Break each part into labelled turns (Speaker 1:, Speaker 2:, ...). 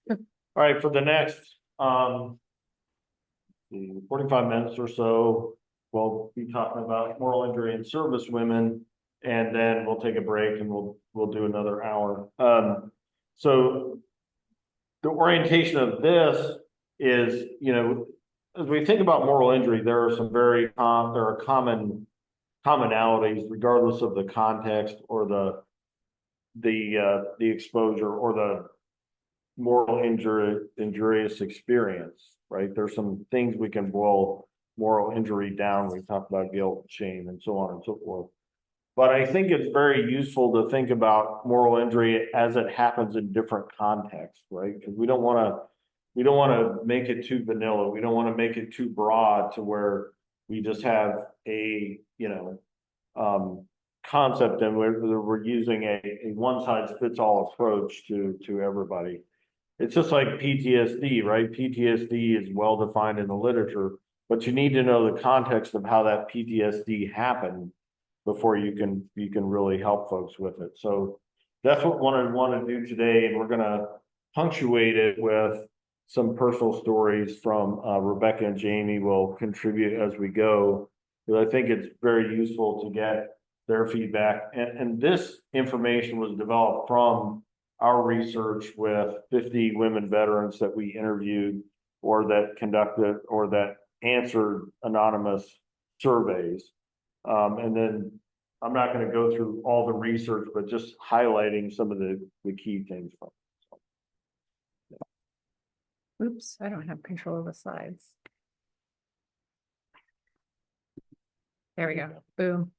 Speaker 1: All right, for the next 45 minutes or so, we'll be talking about moral injury and service women, and then we'll take a break and we'll do another hour. So the orientation of this is, as we think about moral injury, there are some there are commonalities regardless of the context or the exposure or the moral injurious experience, right? There's some things we can boil moral injury down. We talk about guilt, shame, and so on and so forth. But I think it's very useful to think about moral injury as it happens in different contexts, right? Because we don't want to make it too vanilla. We don't want to make it too broad to where we just have a concept and we're using a one size fits all approach to everybody. It's just like PTSD, right? PTSD is well defined in the literature, but you need to know the context of how that PTSD happened before you can really help folks with it. So that's what I want to do today, and we're going to punctuate it with some personal stories from Rebecca and Jamie will contribute as we go, because I think it's very useful to get their feedback. And this information was developed from our research with 50 women veterans that we interviewed or that conducted or that answered anonymous surveys. And then I'm not going to go through all the research, but just highlighting some of the key things from it. So,
Speaker 2: Oops, I don't have control of the slides. There we go. Boom.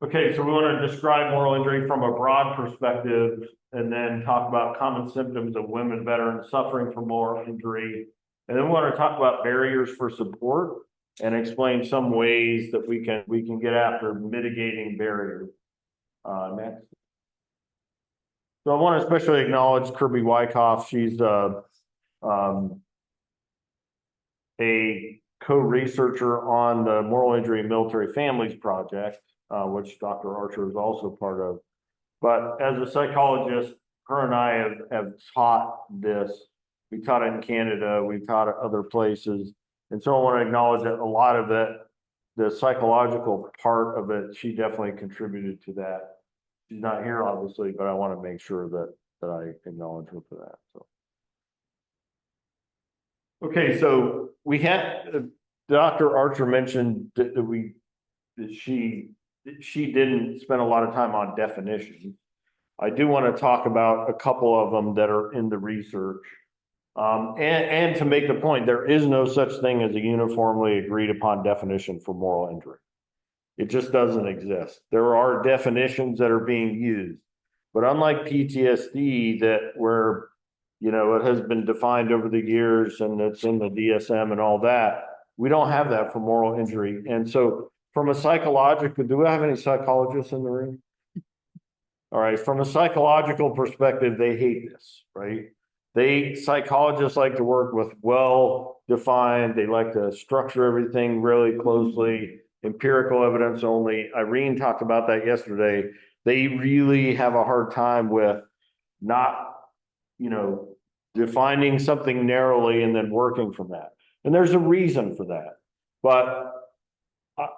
Speaker 1: Okay, so we want to describe moral injury from a broad perspective and then talk about common symptoms of women veterans suffering from moral injury. And then we want to talk about barriers for support and explain some ways that we can get after mitigating barriers. Next. So I want to especially acknowledge Kirby Wyckoff. She's a co-researcher on the Moral Injury in Military Families Project, which Dr. Archer is also part of. But as a psychologist, her and I have taught this. We taught it in Canada, we taught it other places. And so I want to acknowledge that a lot of it, the psychological part of it, she definitely contributed to that. She's not here, obviously, but I want to make sure that I acknowledge her for that. So. Okay, so we had Dr. Archer mentioned that she didn't spend a lot of time on definitions. I do want to talk about a couple of them that are in the research. And to make the point, there is no such thing as a uniformly agreed upon definition for moral injury. It just doesn't exist. There are definitions that are being used, but unlike PTSD where it has been defined over the years and it's in the DSM and all that, we don't have that for moral injury. And so from a psychological, do we have any psychologists in the room? All right, from a psychological perspective, they hate this, right? Psychologists like to work with well-defined, they like to structure everything really closely, empirical evidence only. Irene talked about that yesterday. They really have a hard time with not, defining something narrowly and then working from that. And there's a reason for that. But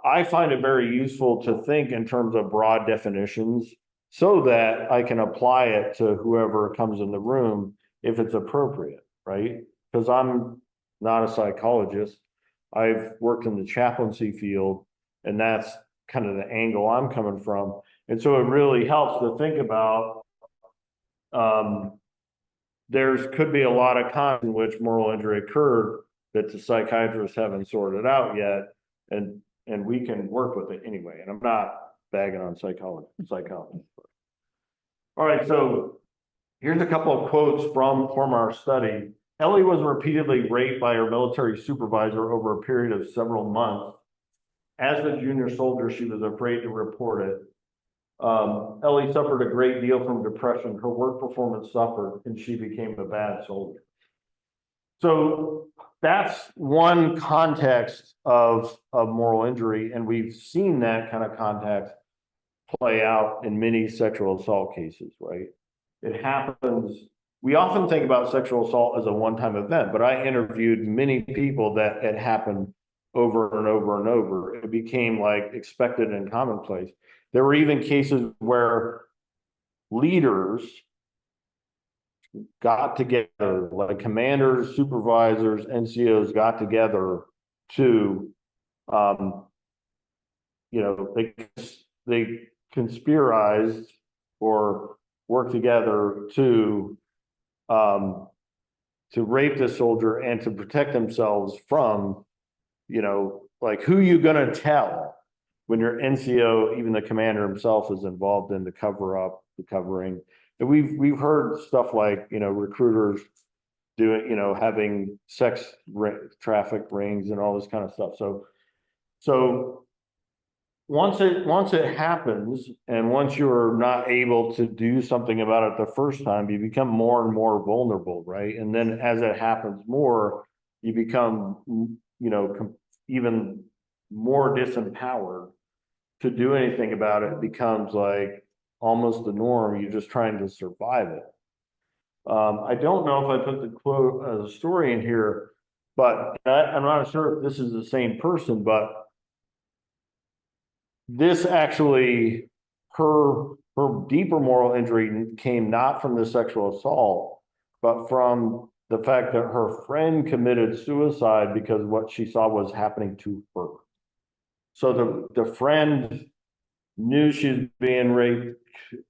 Speaker 1: I find it very useful to think in terms of broad definitions so that I can apply it to whoever comes in the room if it's appropriate, right? Because I'm not a psychologist. I've worked in the chaplaincy field, and that's kind of the angle I'm coming from. And so it really helps to think about could be a lot of times in which moral injury occurred that the psychiatrists haven't sorted out yet, and we can work with it anyway. And I'm not bagging on psychologists. All right, so here's a couple of quotes from our study. Ellie was repeatedly raped by her military supervisor over a period of several months. As a junior soldier, she was afraid to report it. Ellie suffered a great deal from depression. Her work performance suffered, and she became a bad soldier. So that's one context of moral injury, and we've seen that kind of context play out in many sexual assault cases, right? it happens. We often think about sexual assault as a one-time event, but I interviewed many people that it happened over and over and over. It became like expected and commonplace. There were even cases where leaders got together, like commanders, supervisors, NCOs got together to, they conspirized or worked together to rape the soldier and to protect themselves from, like who you gonna tell when your NCO, even the commander himself, is involved in the covering. And we've heard stuff like, recruiters doing, having traffic rings and all this kind of stuff. So once it happens, and once you're not able to do something about it the first time, you become more and more vulnerable, right? And then as it happens more, you become, even more disempowered to do anything about it. It becomes like almost the norm. You're just trying to survive it. I don't know if I put the quote, the story in here, but I'm not sure if this is the same person, but this actually, her deeper moral injury came not from the sexual assault, but from the fact that her friend committed suicide because what she saw was happening to her. So the friend knew she was being raped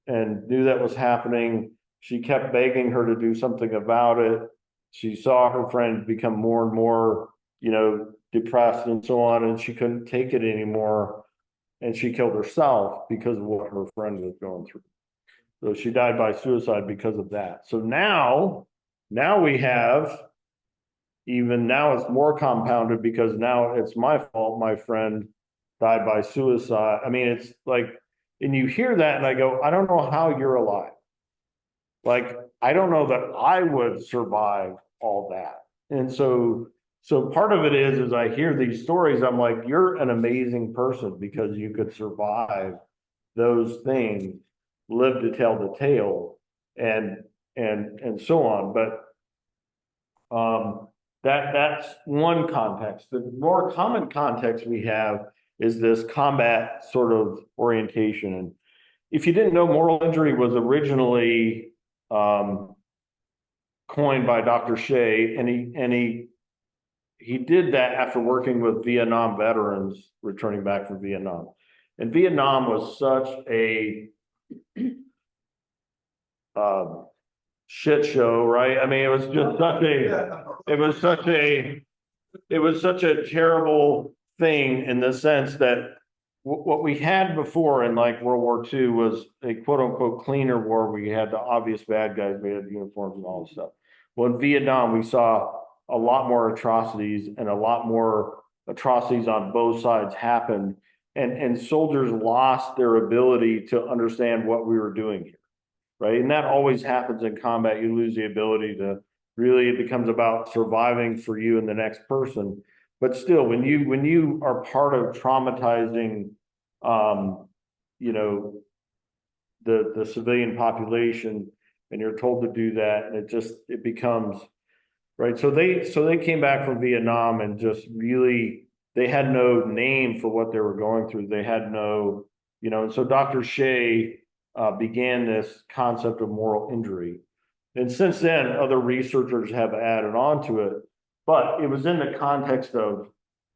Speaker 1: and knew that was happening. She kept begging her to do something about it. She saw her friend become more and more, depressed and so on, and she couldn't take it anymore. And she killed herself because of what her friend was going through. So she died by suicide because of that. So now we have, even now it's more compounded because now it's my fault. My friend died by suicide. I mean, it's like, and you hear that and I go, I don't know how you're alive. Like, I don't know that I would survive all that. And so part of it is I hear these stories, I'm like, you're an amazing person because you could survive those things, live to tell the tale, and so on. But that's one context. The more common context we have is this combat sort of orientation. And if you didn't know, moral injury was originally coined by Dr. Shea, and he did that after working with Vietnam veterans returning back from Vietnam. And Vietnam was such a shit show, right? I mean, it was just it was such a terrible thing in the sense that what we had before in like World War II was a quote unquote cleaner war where you had the obvious bad guys, we had uniforms and all this stuff. Well, in Vietnam, we saw a lot more atrocities and a lot more atrocities on both sides happened. And soldiers lost their ability to understand what we were doing here, right? And that always happens in combat. You lose the ability to really, it becomes about surviving for you and the next person. But still, when you are part of traumatizing, the civilian population, and you're told to do that, and it becomes right. So they came back from Vietnam and just really, they had no name for what they were going through. They had no, and so Dr. Shea began this concept of moral injury. And since then, other researchers have added on to it, but it was in the context of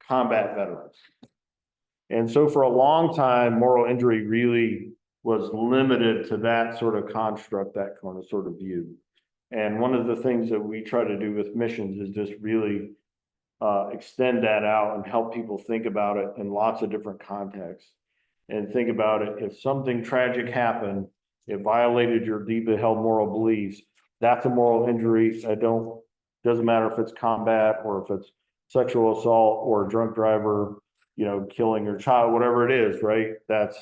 Speaker 1: combat veterans. And so for a long time, moral injury really was limited to that sort of construct, that kind of sort of view. And one of the things that we try to do with missions is just really extend that out and help people think about it in lots of different contexts. And think about it, if something tragic happened, it violated your deeply held moral beliefs, that's a moral injury. Doesn't matter if it's combat or if it's sexual assault or a drunk driver, killing your child, whatever it is, right? That's,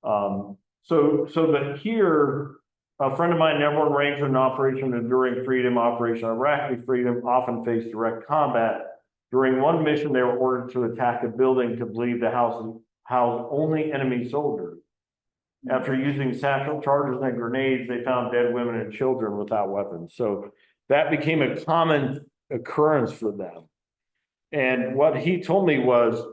Speaker 1: but here, a friend of mine, airborne ranger in Operation Enduring Freedom, Operation Iraqi Freedom, often faced direct combat. During one mission, they were ordered to attack a building to believe the house housed only enemy soldiers. After using satchel charges and grenades, they found dead women and children without weapons. So that became a common occurrence for them. And what he told me was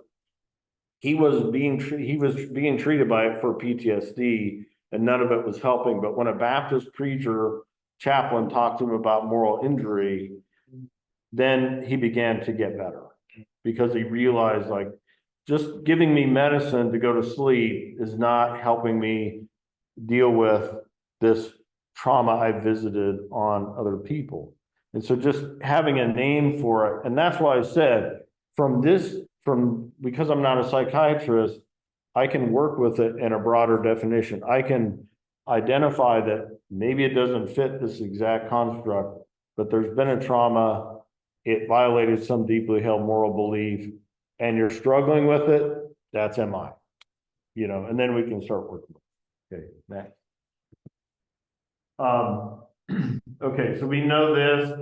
Speaker 1: he was being treated by it for PTSD, and none of it was helping. But when a Baptist preacher chaplain talked to him about moral injury, then he began to get better because he realized, like, just giving me medicine to go to sleep is not helping me deal with this trauma I visited on other people. And so just having a name for it, and that's why I said because I'm not a psychiatrist, I can work with it in a broader definition. I can identify that maybe it doesn't fit this exact construct, but there's been a trauma, it violated some deeply held moral belief, and you're struggling with it, that's MI. And then we can start working. Okay, next. Okay, so we know this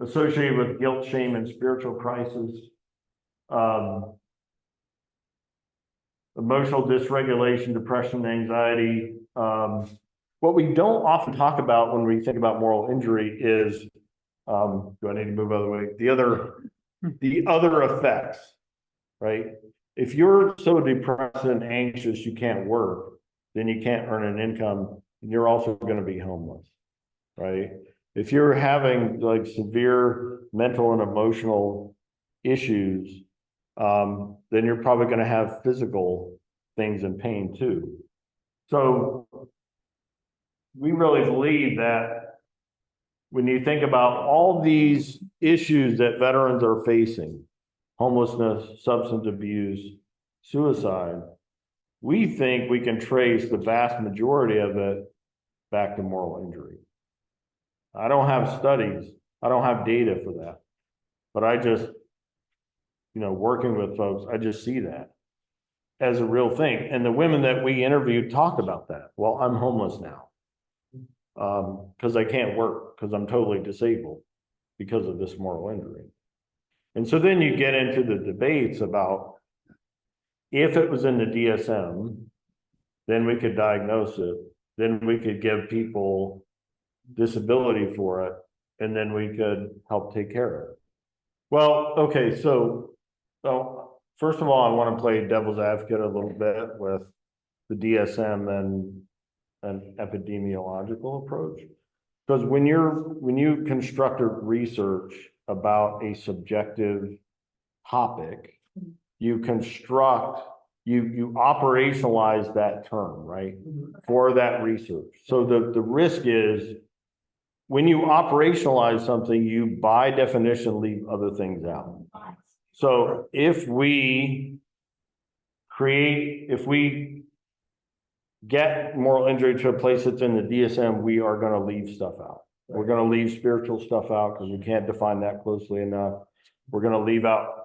Speaker 1: associated with guilt, shame, and spiritual crisis. Emotional dysregulation, depression, anxiety. What we don't often talk about when we think about moral injury is, do I need to move out of the way? The other effects, right? If you're so depressed and anxious you can't work, then you can't earn an income, and you're also going to be homeless, right? If you're having like severe mental and emotional issues, then you're probably going to have physical things and pain too. So we really believe that when you think about all these issues that veterans are facing, homelessness, substance abuse, suicide, we think we can trace the vast majority of it back to moral injury. I don't have studies, I don't have data for that, but I just, working with folks, I just see that as a real thing. And the women that we interviewed talk about that. Well, I'm homeless now because I can't work because I'm totally disabled because of this moral injury. And so then you get into the debates about if it was in the DSM, then we could diagnose it, then we could give people disability for it, and then we could help take care of it. Well, okay, so first of all, I want to play devil's advocate a little bit with the DSM and an epidemiological approach. Because when you construct a research about a subjective topic, you operationalize that term, right? For that research. So the risk is when you operationalize something, you by definition leave other things out. So if we get moral injury to a place that's in the DSM, we are going to leave stuff out. We're going to leave spiritual stuff out because we can't define that closely enough. We're going to leave out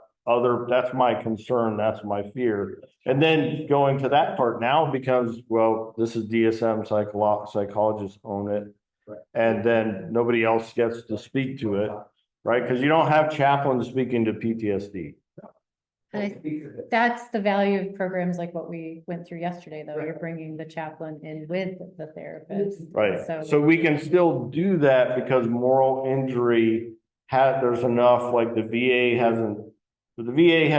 Speaker 1: that's my concern, that's my fear. And then going to that part now becomes, well, this is DSM, psychologists own it. Right. And then nobody else gets to speak to it, right? Because you don't have chaplains speaking to PTSD.
Speaker 2: And that's the value of programs like what we went through yesterday, though. You're bringing the chaplain in with the therapist.
Speaker 1: Right. So we can still do that because moral injury there's enough, like the VA has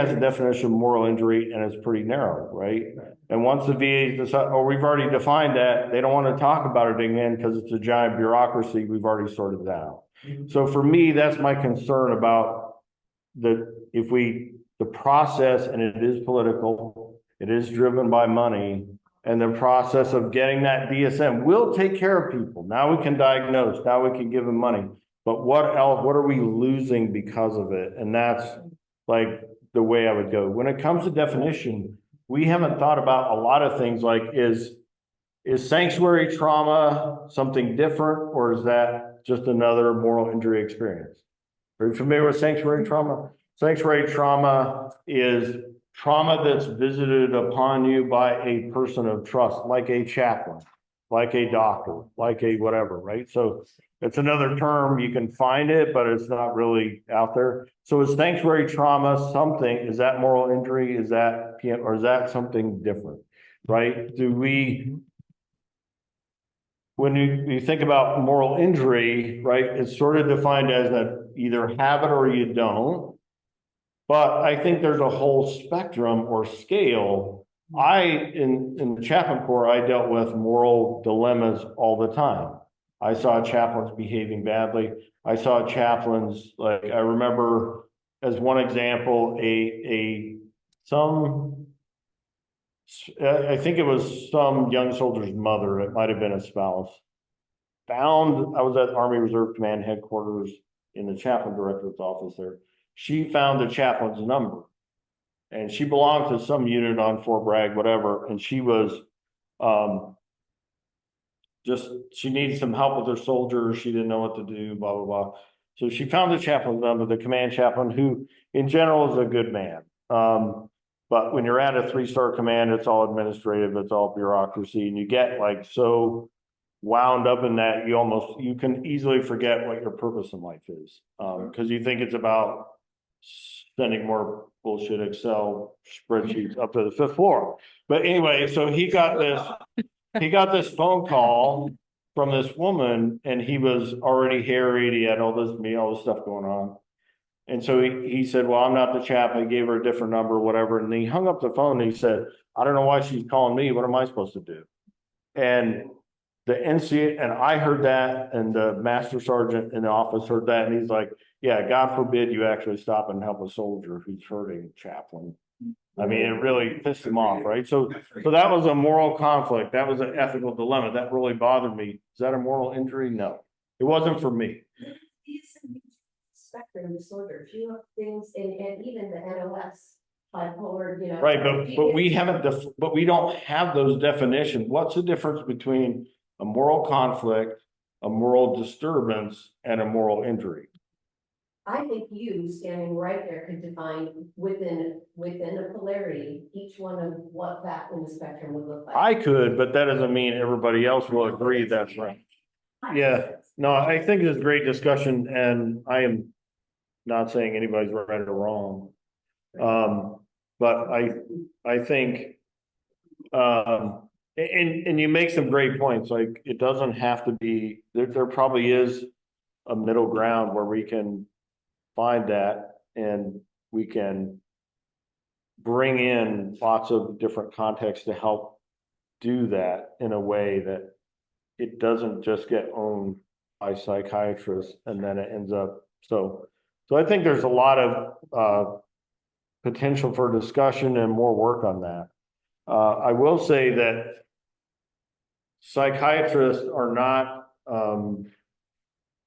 Speaker 1: a definition of moral injury and it's pretty narrow, right? And once the VA decide, we've already defined that, they don't want to talk about it again because it's a giant bureaucracy. We've already sorted that out. So for me, that's my concern about the process, and it is political, it is driven by money, and the process of getting that DSM will take care of people. Now we can diagnose, now we can give them money. But what else, what are we losing because of it? And that's like the way I would go. When it comes to definition, we haven't thought about a lot of things like is sanctuary trauma something different, or is that just another moral injury experience? Are you familiar with sanctuary trauma? Sanctuary trauma is trauma that's visited upon you by a person of trust, like a chaplain, like a doctor, like a whatever, right? So it's another term, you can find it, but it's not really out there. So is sanctuary trauma something, is that moral injury? Is that, or is that something different, right? Do we when you think about moral injury, right, it's sort of defined as that either have it or you don't. But I think there's a whole spectrum or scale. In the chaplain corps, I dealt with moral dilemmas all the time. I saw chaplains behaving badly. I saw chaplains, like, I remember as one example, I think it was some young soldier's mother, it might have been a spouse, I was at Army Reserve Command headquarters in the chaplain director's office there. She found the chaplain's number. And she belonged to some unit on Fort Bragg, whatever, and she was she needed some help with her soldiers. She didn't know what to do, blah, blah, blah. So she found the chaplain's number, the command chaplain, who in general is a good man. But when you're at a 3-star command, it's all administrative, it's all bureaucracy, and you get like so wound up in that you can easily forget what your purpose in life is. Because you think it's about sending more bullshit Excel spreadsheets up to the 5th floor. But anyway, so he got this phone call from this woman, and he was already harried. He had all this stuff going on. And so he said, well, I'm not the chap. I gave her a different number, whatever. And he hung up the phone and he said, I don't know why she's calling me. What am I supposed to do? And the NCA, and I heard that, and the master sergeant in the office heard that, and he's like, yeah, God forbid you actually stop and help a soldier who's hurting chaplain. I mean, it really pissed him off, right? So that was a moral conflict. That was an ethical dilemma. That really bothered me. Is that a moral injury? No, it wasn't for me.
Speaker 3: Spectrum disorders, you have things, and even the NOS, bipolar, you know.
Speaker 1: Right, but we don't have those definitions. What's the difference between a moral conflict, a moral disturbance, and a moral injury?
Speaker 3: I think you standing right there could define within a polarity each one of what that in the spectrum would look like.
Speaker 1: I could, but that doesn't mean everybody else will agree that's right. Yeah, no, I think it's a great discussion, and I am not saying anybody's right or wrong. But I think, and you make some great points, like it doesn't have to be, there probably is a middle ground where we can find that, and we can bring in lots of different contexts to help do that in a way that it doesn't just get owned by psychiatrists and then it ends up, so I think there's a lot of potential for discussion and more work on that. I will say that psychiatrists are not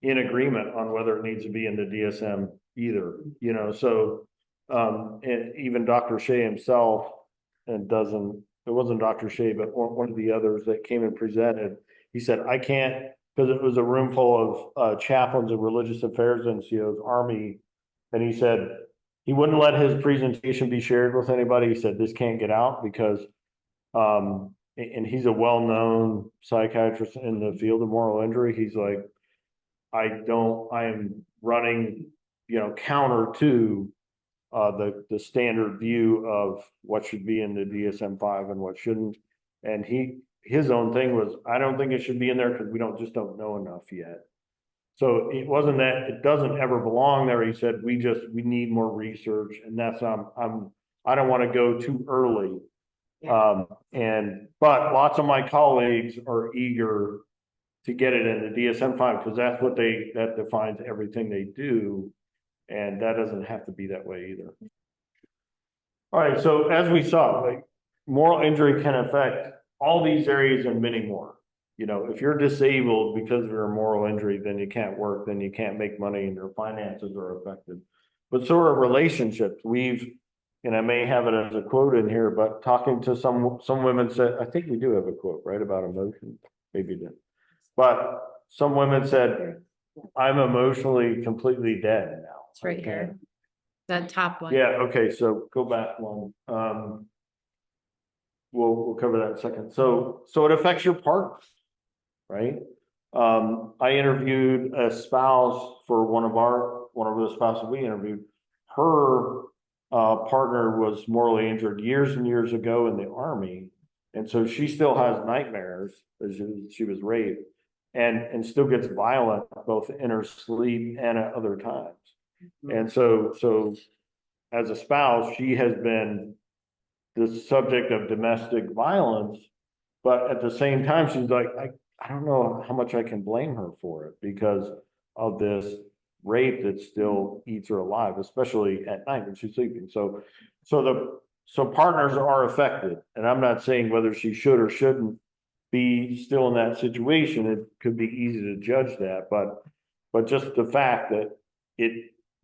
Speaker 1: in agreement on whether it needs to be in the DSM either, you know, so and even Dr. Shea himself, it wasn't Dr. Shea, but one of the others that came and presented, he said, I can't, because it was a room full of chaplains of religious affairs NCOs, Army, and he said he wouldn't let his presentation be shared with anybody. He said this can't get out because, and he's a well-known psychiatrist in the field of moral injury. He's like, I am running, you know, counter to the standard view of what should be in the DSM-5 and what shouldn't. And his own thing was, I don't think it should be in there because we just don't know enough yet. So it wasn't that it doesn't ever belong there. He said, we need more research, and that's, I don't want to go too early.
Speaker 3: Yeah.
Speaker 1: But lots of my colleagues are eager to get it in the DSM-5 because that's that defines everything they do. And that doesn't have to be that way either. All right, so as we saw, like, moral injury can affect all these areas and many more. You know, if you're disabled because of your moral injury, then you can't work, then you can't make money, and your finances are affected. But so are relationships. And I may have it as a quote in here, but talking to some women said, I think we do have a quote, right, about emotion, maybe didn't. But some women said, I'm emotionally completely dead now.
Speaker 2: It's right here. That top one.
Speaker 1: Yeah, okay, so go back one. We'll cover that in a second. So it affects your partner, right? I interviewed a spouse for one of the spouses we interviewed. Her partner was morally injured years and years ago in the Army, and so she still has nightmares as she was raped. and still gets violent both in her sleep and at other times. And so as a spouse, she has been the subject of domestic violence, but at the same time, she's like, I don't know how much I can blame her for it because of this rape that still eats her alive, especially at night when she's sleeping. So partners are affected, and I'm not saying whether she should or shouldn't be still in that situation. It could be easy to judge that, but just the fact that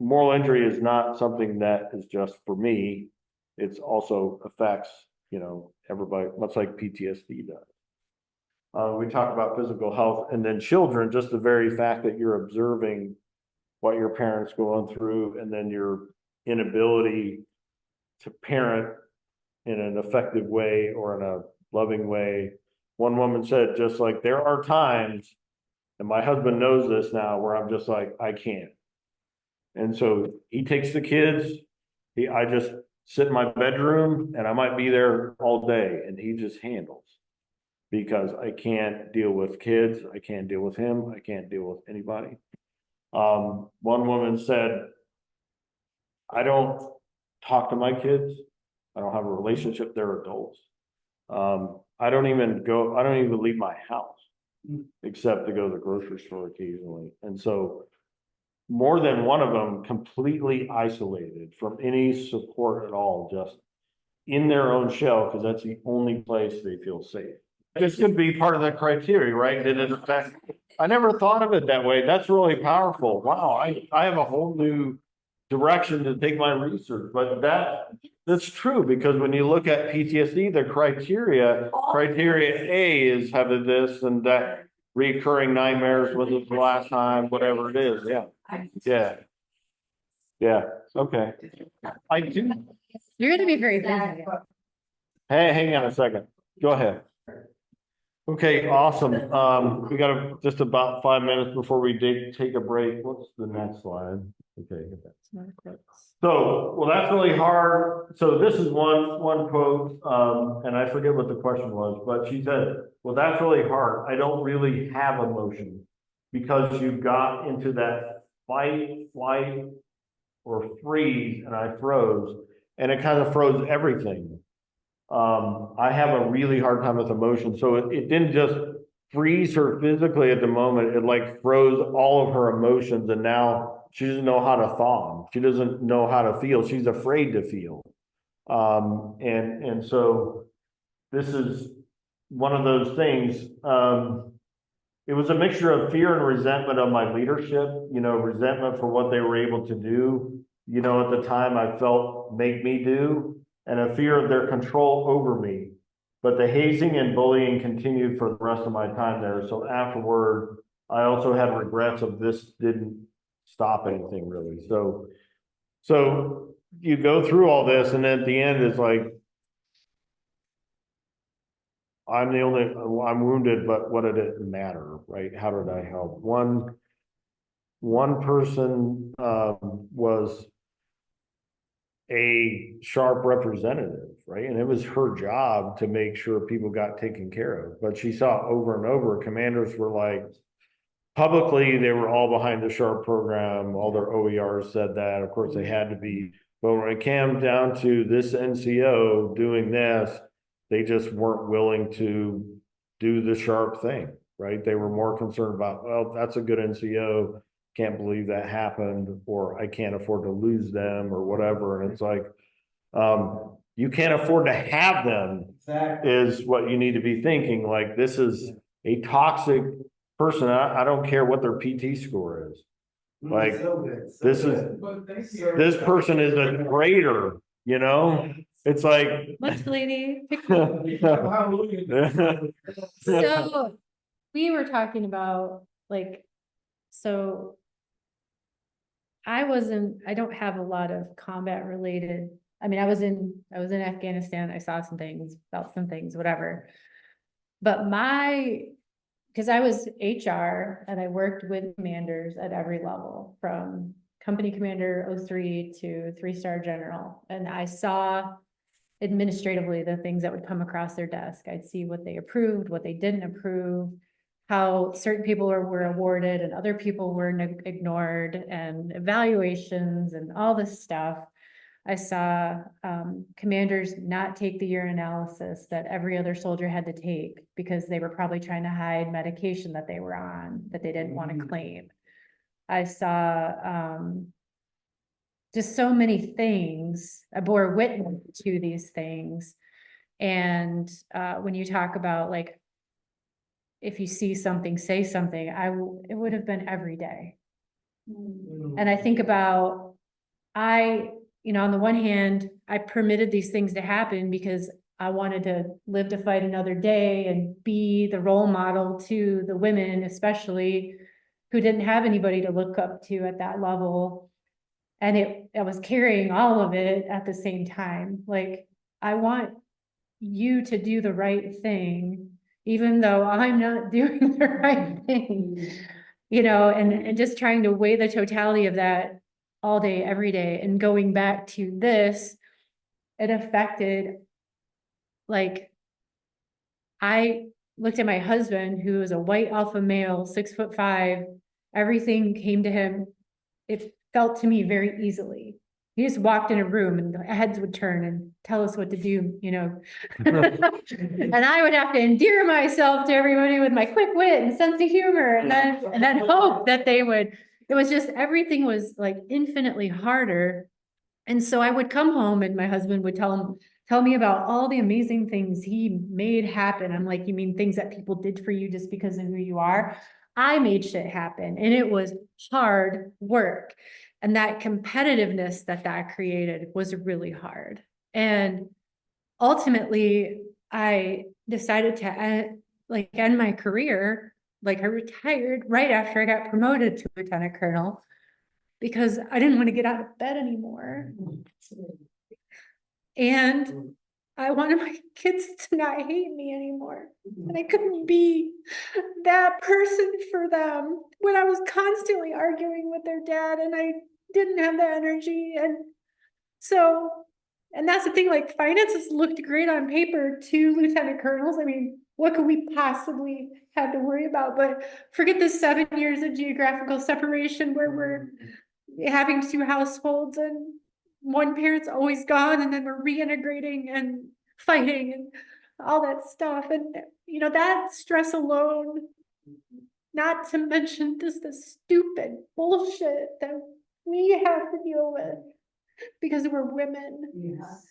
Speaker 1: moral injury is not something that is just for me. It's also affects, everybody, much like PTSD does. We talked about physical health, and then children, just the very fact that you're observing what your parents going through, and then your inability to parent in an effective way or in a loving way. One woman said, just like, there are times, and my husband knows this now, where I'm just like, I can't. And so he takes the kids, I just sit in my bedroom and I might be there all day, and he just handles, because I can't deal with kids. I can't deal with him. I can't deal with anybody. One woman said, I don't talk to my kids. I don't have a relationship. They're adults. I don't even leave my house except to go to the grocery store occasionally. And so more than one of them completely isolated from any support at all, just in their own shell, because that's the only place they feel safe. This could be part of the criteria, right? Did it affect? I never thought of it that way. That's really powerful. Wow, I have a whole new direction to take my research, but that's true, because when you look at PTSD, the criteria A is having this and that recurring nightmares, was it the last time, whatever it is. Yeah. Okay. I do.
Speaker 2: You're gonna be very busy.
Speaker 1: Hey, hang on a second. Go ahead. Okay, awesome. We got just about 5 minutes before we take a break. What's the next slide? Okay. So, well, that's really hard. So this is one quote, and I forget what the question was, but she said, well, that's really hard. I don't really have emotion, because you got into that fight, flight, or freeze, and I froze, and it kind of froze everything. I have a really hard time with emotion. So it didn't just freeze her physically at the moment. It like froze all of her emotions. And now she doesn't know how to thaw them. She doesn't know how to feel. She's afraid to feel. And so this is one of those things. It was a mixture of fear and resentment of my leadership, resentment for what they were able to do, at the time I felt make me do, and a fear of their control over me. But the hazing and bullying continued for the rest of my time there. So afterward, I also had regrets of this didn't stop anything really. So you go through all this, and at the end it's like, I'm wounded, but what did it matter, right? How did I help? One person was a sharp representative, right? And it was her job to make sure people got taken care of. But she saw over and over, commanders were like, publicly, they were all behind the SHARP program. All their OERs said that. Of course, they had to be. But when it came down to this NCO doing this, they just weren't willing to do the SHARP thing, right? They were more concerned about, well, that's a good NCO. Can't believe that happened, or I can't afford to lose them, or whatever. And it's like, you can't afford to have them. Exactly. Is what you need to be thinking. Like, this is a toxic person. I don't care what their PT score is. Like, this person is a traitor, It's like,
Speaker 2: Lunch lady. So we were talking about so I don't have a lot of combat related. I mean, I was in Afghanistan. I saw some things, felt some things, whatever. But because I was HR and I worked with commanders at every level, from company commander 03 to 3-star general. And I saw administratively the things that would come across their desk. I'd see what they approved, what they didn't approve. how certain people were awarded and other people were ignored, and evaluations and all this stuff. I saw commanders not take the urinalysis that every other soldier had to take because they were probably trying to hide medication that they were on that they didn't want to claim. I saw just so many things. I bore witness to these things. And when you talk about like, if you see something, say something, it would have been every day. And I think about, on the one hand, I permitted these things to happen because I wanted to live to fight another day and be the role model to the women, especially who didn't have anybody to look up to at that level. And I was carrying all of it at the same time. Like, I want you to do the right thing, even though I'm not doing the right thing, and just trying to weigh the totality of that all day, every day. And going back to this, it affected, like, I looked at my husband, who is a white alpha male, 6'5". Everything came to him. It felt to me very easily. He just walked in a room and heads would turn and tell us what to do, and I would have to endear myself to everybody with my quick wit and sense of humor, and then hope that they would. It was just, everything was like infinitely harder. And so I would come home and my husband would tell me about all the amazing things he made happen. I'm like, you mean things that people did for you just because of who you are? I made shit happen, and it was hard work. And that competitiveness that created was really hard. And ultimately, I decided to end my career. Like, I retired right after I got promoted to lieutenant colonel because I didn't want to get out of bed anymore. And I wanted my kids to not hate me anymore. And I couldn't be that person for them when I was constantly arguing with their dad and I didn't have the energy. And so, and that's the thing, like, finances looked great on paper to lieutenant colonels. I mean, what could we possibly have to worry about? But forget the 7 years of geographical separation where we're having two households and one parent's always gone, and then we're reintegrating and fighting and all that stuff. And, that stress alone, not to mention just the stupid bullshit that we have to deal with because we're women.
Speaker 3: Yes.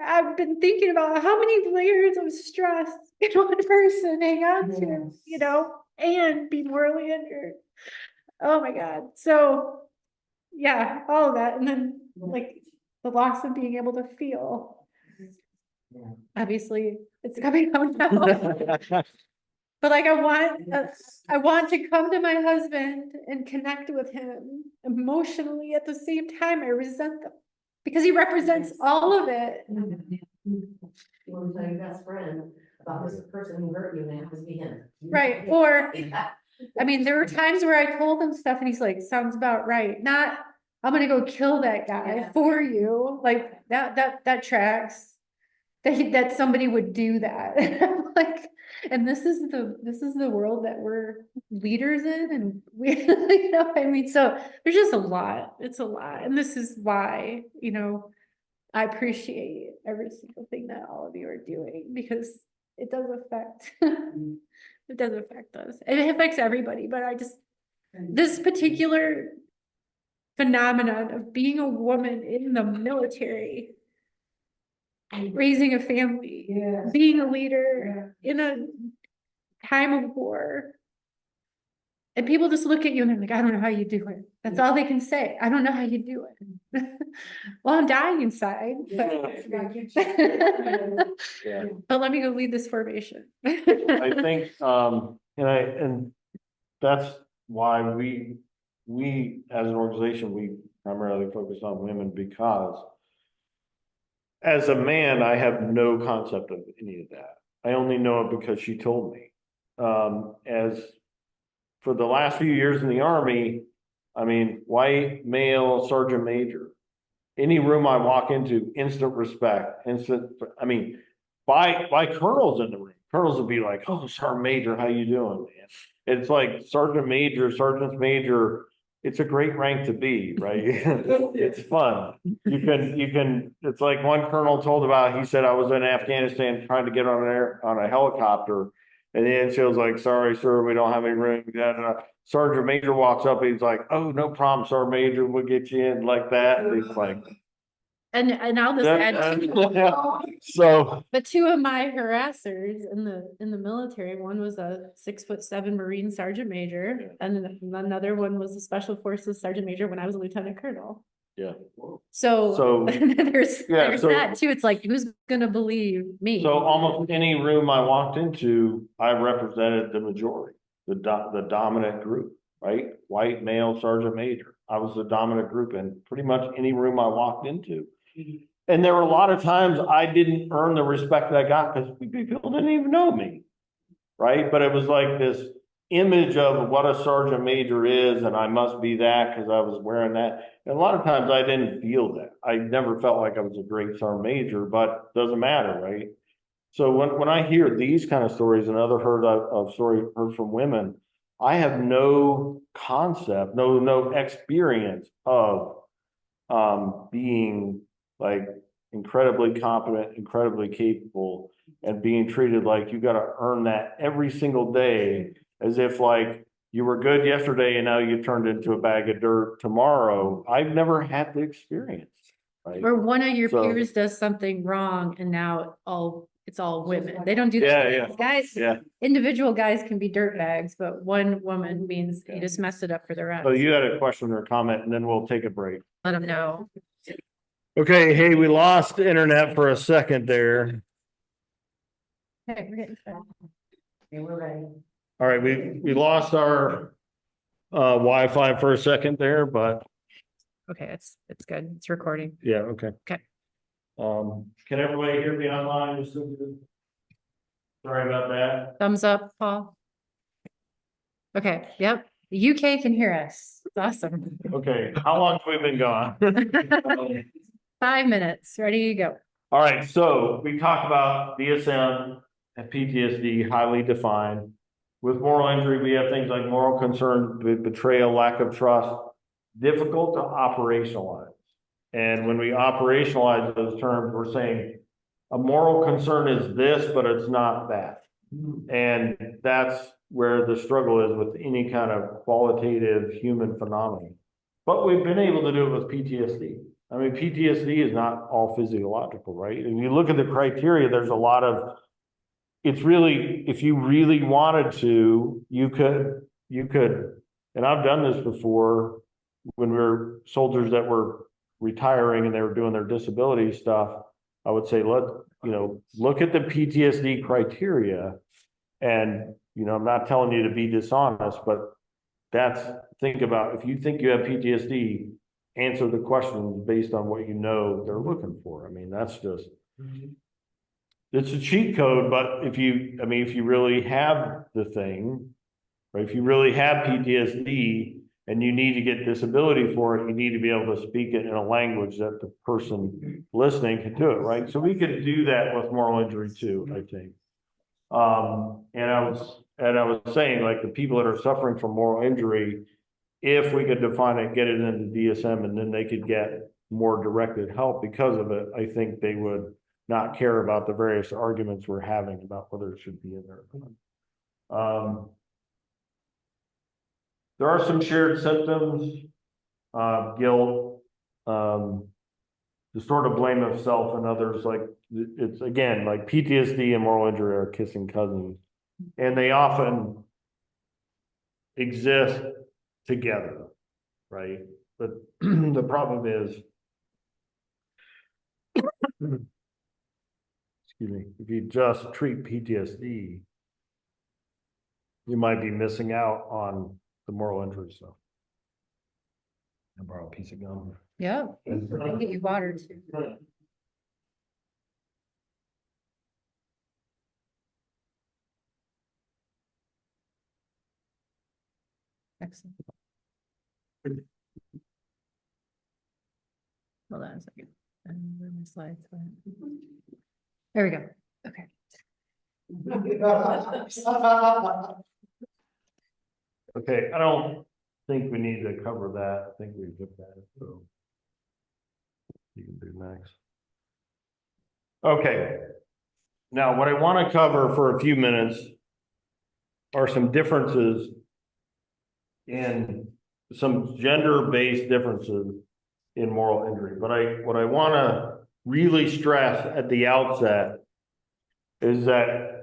Speaker 2: I've been thinking about how many layers of stress can one person hang on to, and be morally injured. Oh my God. So yeah, all of that. And then like the loss of being able to feel. Obviously it's coming out now. But like, I want to come to my husband and connect with him emotionally. At the same time, I resent them because he represents all of it.
Speaker 3: You want to tell your best friend about this person who hurt you, and it happens to be him.
Speaker 2: Right. Or, I mean, there were times where I told him stuff and he's like, sounds about right. Not, I'm gonna go kill that guy for you. Like that tracks. That somebody would do that. Like, and this is the world that we're leaders in, and we, I mean, so there's just a lot. It's a lot, and this is why, I appreciate every single thing that all of you are doing, because it does affect, it does affect us, and it affects everybody. But this particular phenomenon of being a woman in the military, raising a family, being a leader in a time of war. And people just look at you and they're like, I don't know how you do it. That's all they can say. I don't know how you do it. Well, I'm dying inside. But, but let me go lead this formation.
Speaker 1: I think, and that's why we as an organization, we primarily focus on women, because as a man, I have no concept of any of that. I only know it because she told me. As for the last few years in the Army, I mean, white, male, sergeant major, any room I walk into, instant respect, by colonels in the room. colonels would be like, oh, Sergeant Major, how you doing, man? It's like Sergeant Major, Sergeant's Major, it's a great rank to be, right? It's fun. It's like one colonel told about, he said, I was in Afghanistan trying to get on a helicopter. And the NCO was like, sorry, sir, we don't have any room. Sergeant Major walks up, he's like, oh, no problem, Sergeant Major, we'll get you in like that. And he's like,
Speaker 2: And I'll just add,
Speaker 1: so,
Speaker 2: but two of my harassers in the military, one was a 6'7" Marine Sergeant Major, and then another one was a Special Forces Sergeant Major when I was a Lieutenant Colonel.
Speaker 1: yeah.
Speaker 2: So there's
Speaker 1: so-
Speaker 2: that too. It's like, who's gonna believe me?
Speaker 1: So almost any room I walked into, I represented the majority, the dominant group, right? White male sergeant major. I was the dominant group in pretty much any room I walked into. And there were a lot of times I didn't earn the respect that I got because people didn't even know me, right? But it was like this image of what a sergeant major is, and I must be that because I was wearing that. And a lot of times I didn't feel that. I never felt like I was a great sergeant major, but it doesn't matter, right? So when I hear these kind of stories and other stories heard from women, I have no concept, no experience of being like incredibly competent, incredibly capable, and being treated like you got to earn that every single day, as if like you were good yesterday and now you turned into a bag of dirt tomorrow. I've never had the experience. Right?
Speaker 2: Or one of your
Speaker 1: So-
Speaker 2: peers does something wrong and now it's all women. They don't do
Speaker 1: Yeah,
Speaker 2: that.
Speaker 1: yeah.
Speaker 2: Guys,
Speaker 1: Yeah.
Speaker 2: individual guys can be dirt bags, but one woman means you just messed it up for the rest.
Speaker 1: So you had a question or comment, and then we'll take a break.
Speaker 2: Let them know.
Speaker 1: Okay, hey, we lost internet for a second there.
Speaker 2: Okay, we're getting started.
Speaker 3: Okay, we're ready.
Speaker 1: All right, we lost our Wi-Fi for a second there, but
Speaker 2: Okay, it's good. It's recording.
Speaker 1: yeah, okay.
Speaker 2: Okay.
Speaker 1: Can everybody hear me online? Sorry about that.
Speaker 2: Thumbs up, Paul. Okay, yep. The UK can hear us. It's awesome.
Speaker 1: Okay, how long have we been gone?
Speaker 2: 5 minutes. Ready to go.
Speaker 1: All right, so we talked about DSM and PTSD, highly defined. With moral injury, we have things like moral concern, betrayal, lack of trust, difficult to operationalize. And when we operationalize those terms, we're saying a moral concern is this, but it's not that. And that's where the struggle is with any kind of qualitative human phenomenon. But we've been able to do it with PTSD. I mean, PTSD is not all physiological, right? And you look at the criteria, there's a lot of, it's really, if you really wanted to, you could, and I've done this before when we were soldiers that were retiring and they were doing their disability stuff. I would say, look at the PTSD criteria. And, I'm not telling you to be dishonest, but think about, if you think you have PTSD, answer the questions based on what you know they're looking for. I mean, that's just, it's a cheat code, but if you really have the thing, right? If you really have PTSD and you need to get disability for it, you need to be able to speak it in a language that the person listening can do it, right? So we could do that with moral injury too, I think. And I was saying, like, the people that are suffering from moral injury, if we could define it, get it into DSM, and then they could get more directed help because of it, I think they would not care about the various arguments we're having about whether it should be in there. There are some shared symptoms, guilt, the sort of blame of self and others. Like, it's again, like PTSD and moral injury are kissing cousins, and they often exist together, right? But the problem is, excuse me, if you just treat PTSD, you might be missing out on the moral injury stuff. I'll borrow a piece of gum.
Speaker 2: Yeah. I can get you water too. Excellent. Hold on a second. And where are my slides? There we go. Okay.
Speaker 1: Okay, I don't think we need to cover that. I think we did that, so. You can do next. Okay. Now, what I want to cover for a few minutes are some differences in some gender-based differences in moral injury. But what I want to really stress at the outset is that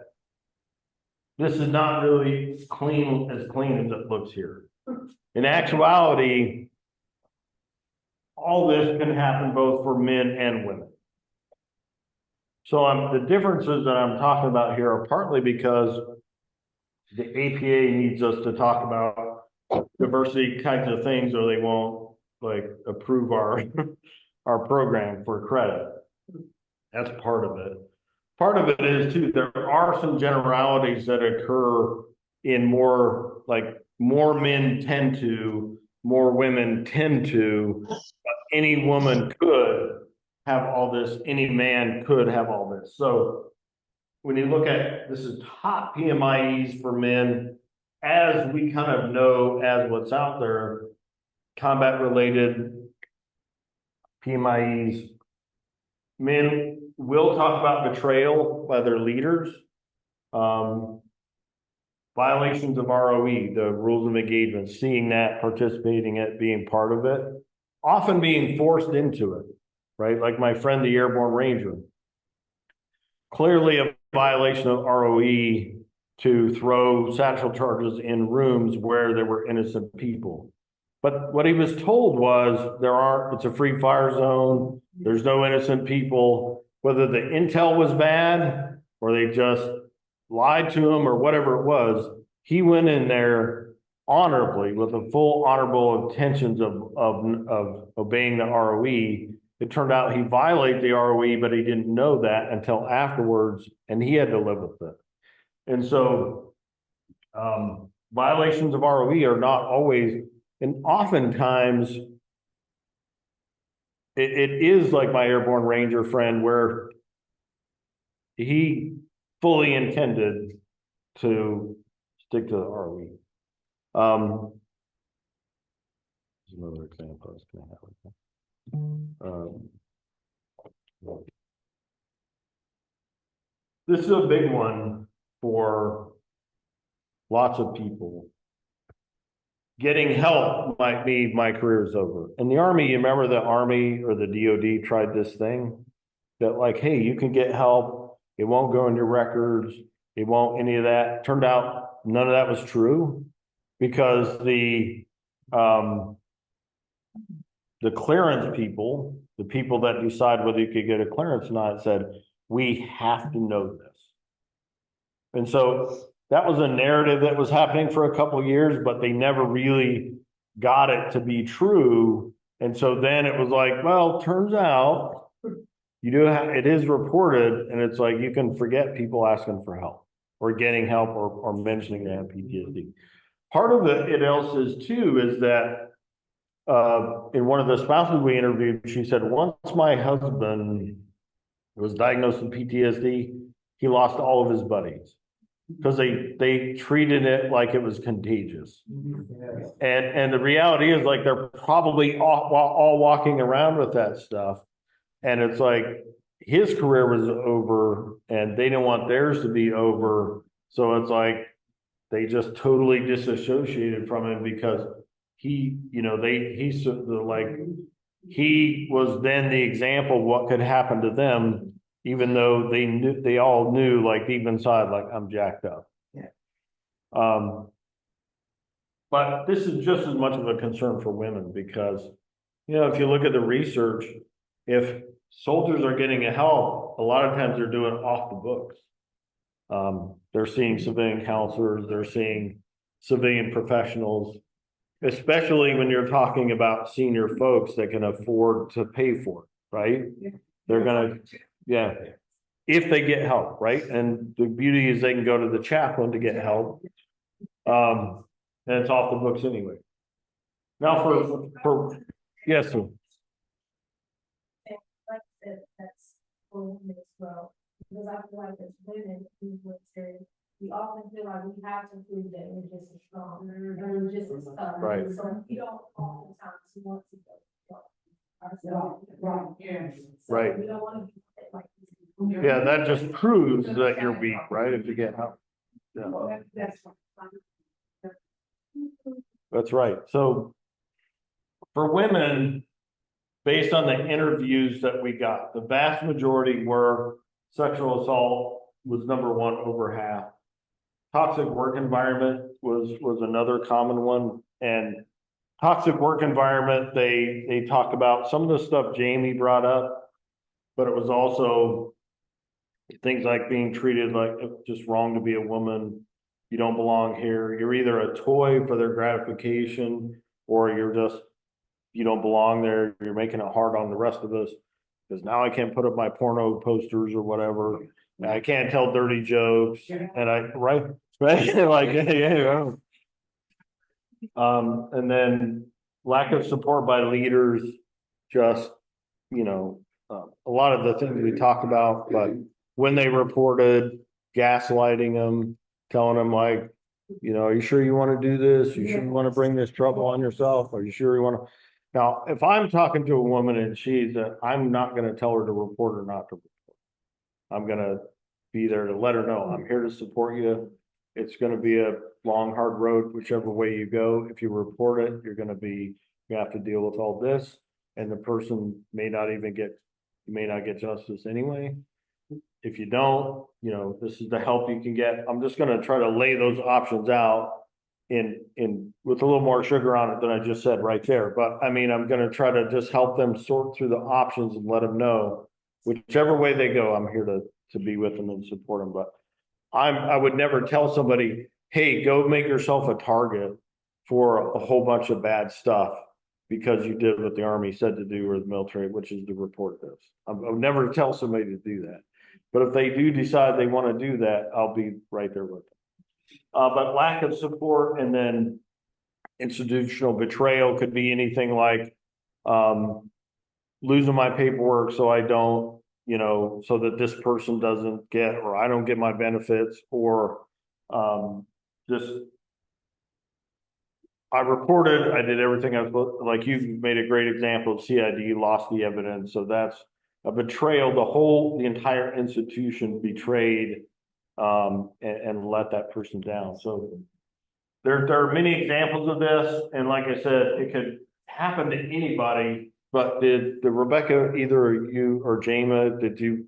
Speaker 1: this is not really clean as it looks here. In actuality, all this can happen both for men and women. So the differences that I'm talking about here are partly because the APA needs us to talk about diversity kinds of things, or they won't like approve our our program for credit. That's part of it. Part of it is too, there are some generalities that occur in more men tend to, more women tend to, but any woman could have all this, any man could have all this. So when you look at, this is top PMIEs for men, as we kind of know as what's out there, combat related PMIEs, men will talk about betrayal by their leaders, violations of ROE, the rules of engagement, seeing that, participating in it, being part of it, often being forced into it, right? Like my friend, the airborne ranger, clearly a violation of ROE to throw satchel charges in rooms where there were innocent people. But what he was told was it's a free fire zone. There's no innocent people, whether the intel was bad or they just lied to him or whatever it was. He went in there honorably with the full honorable intentions of obeying the ROE. It turned out he violated the ROE, but he didn't know that until afterwards, and he had to live with it. And so violations of ROE are not always, and oftentimes it is like my airborne ranger friend where he fully intended to stick to the ROE. There's another example I was going to have with that. This is a big one for lots of people. Getting help might be my career is over. In the Army, you remember the Army or the DOD tried this thing that like, hey, you can get help. It won't go in your records. It won't any of that. Turned out none of that was true because the clearance people, the people that decide whether you could get a clearance or not, said, we have to know this. And so that was a narrative that was happening for a couple of years, but they never really got it to be true. And so then it was like, well, turns out you do have, it is reported, and it's like you can forget people asking for help or getting help or mentioning they have PTSD. Part of it else is too, is that in one of the spouses we interviewed, she said, once my husband was diagnosed with PTSD, he lost all of his buddies because they treated it like it was contagious. And the reality is like they're probably all walking around with that stuff. And it's like his career was over and they didn't want theirs to be over. So it's like they just totally disassociated from him because he was then the example of what could happen to them, even though they all knew, like deep inside, like I'm jacked up.
Speaker 4: Yeah.
Speaker 1: But this is just as much of a concern for women because, if you look at the research, if soldiers are getting help, a lot of times they're doing it off the books. They're seeing civilian counselors, they're seeing civilian professionals, especially when you're talking about senior folks that can afford to pay for it, right?
Speaker 4: Yeah.
Speaker 1: They're gonna, yeah, if they get help, right? And the beauty is they can go to the chaplain to get help. And it's off the books anyway. Now for yes, sir.
Speaker 5: Like that's as well.
Speaker 4: because I feel like as women, we often feel like we have to prove that we're just as strong, and we're just as tough.
Speaker 1: Right.
Speaker 4: So we don't oftentimes want to go ourselves. So
Speaker 1: Right.
Speaker 4: we don't want to be like.
Speaker 1: Yeah, that just proves that you're weak, right? If you get help. Yeah. That's right. So for women, based on the interviews that we got, the vast majority were sexual assault was number one, over half. Toxic work environment was another common one. And toxic work environment, they talk about some of the stuff Jamie brought up, but it was also things like being treated like just wrong to be a woman. You don't belong here. You're either a toy for their gratification, or you don't belong there. You're making it hard on the rest of us. Because now I can't put up my porno posters or whatever. And I can't tell dirty jokes. And right, like, yeah. And then lack of support by leaders, just, a lot of the things we talked about, but when they reported, gaslighting them, telling them like, are you sure you want to do this? You sure you want to bring this trouble on yourself? Are you sure you want to? Now, if I'm talking to a woman and I'm not going to tell her to report or not to report. I'm going to be there to let her know I'm here to support you. It's going to be a long, hard road, whichever way you go. If you report it, you have to deal with all this, and the person may not get justice anyway. If you don't, this is the help you can get. I'm just going to try to lay those options out in with a little more sugar on it than I just said right there. But I mean, I'm going to try to just help them sort through the options and let them know whichever way they go, I'm here to be with them and support them. But I would never tell somebody, hey, go make yourself a target for a whole bunch of bad stuff because you did what the Army said to do or the military, which is to report this. I would never tell somebody to do that. But if they do decide they want to do that, I'll be right there with them. But lack of support, and then institutional betrayal could be anything like losing my paperwork so I don't, so that this person doesn't get, or I don't get my benefits, or just I reported, I did everything I was, like you made a great example of CID, lost the evidence. So that's a betrayal. The entire institution betrayed and let that person down. So there are many examples of this. And like I said, it could happen to anybody, but did Rebecca, either you or Jamie, did you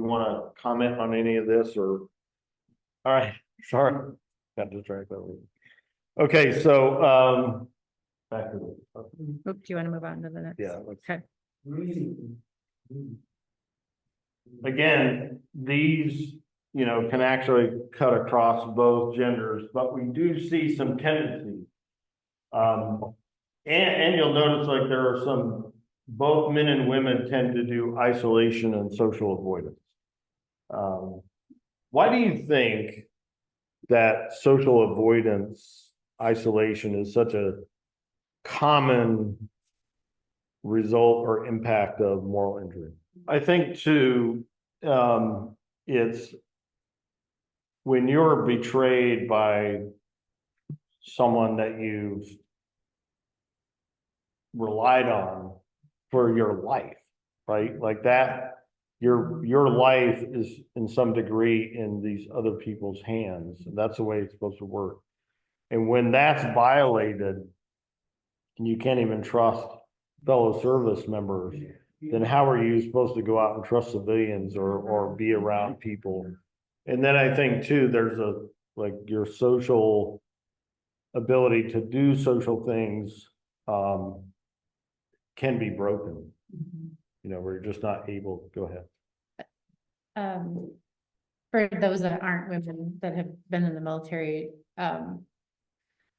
Speaker 1: want to comment on any of this, or? All right, sorry, got distracted. Okay, so, back to the.
Speaker 2: Do you want to move on to the next?
Speaker 1: Yeah.
Speaker 2: Okay.
Speaker 1: Again, these, can actually cut across both genders, but we do see some tendencies. And you'll notice like there are both men and women tend to do isolation and social avoidance. Why do you think that social avoidance, isolation is such a common result or impact of moral injury? I think too, it's when you're betrayed by someone that you've relied on for your life, right? Like that, your life is in some degree in these other people's hands. And that's the way it's supposed to work. And when that's violated, and you can't even trust fellow service members, then how are you supposed to go out and trust civilians or be around people? And then I think too, there's your social ability to do social things can be broken. Where you're just not able. Go ahead.
Speaker 2: For those that aren't women that have been in the military,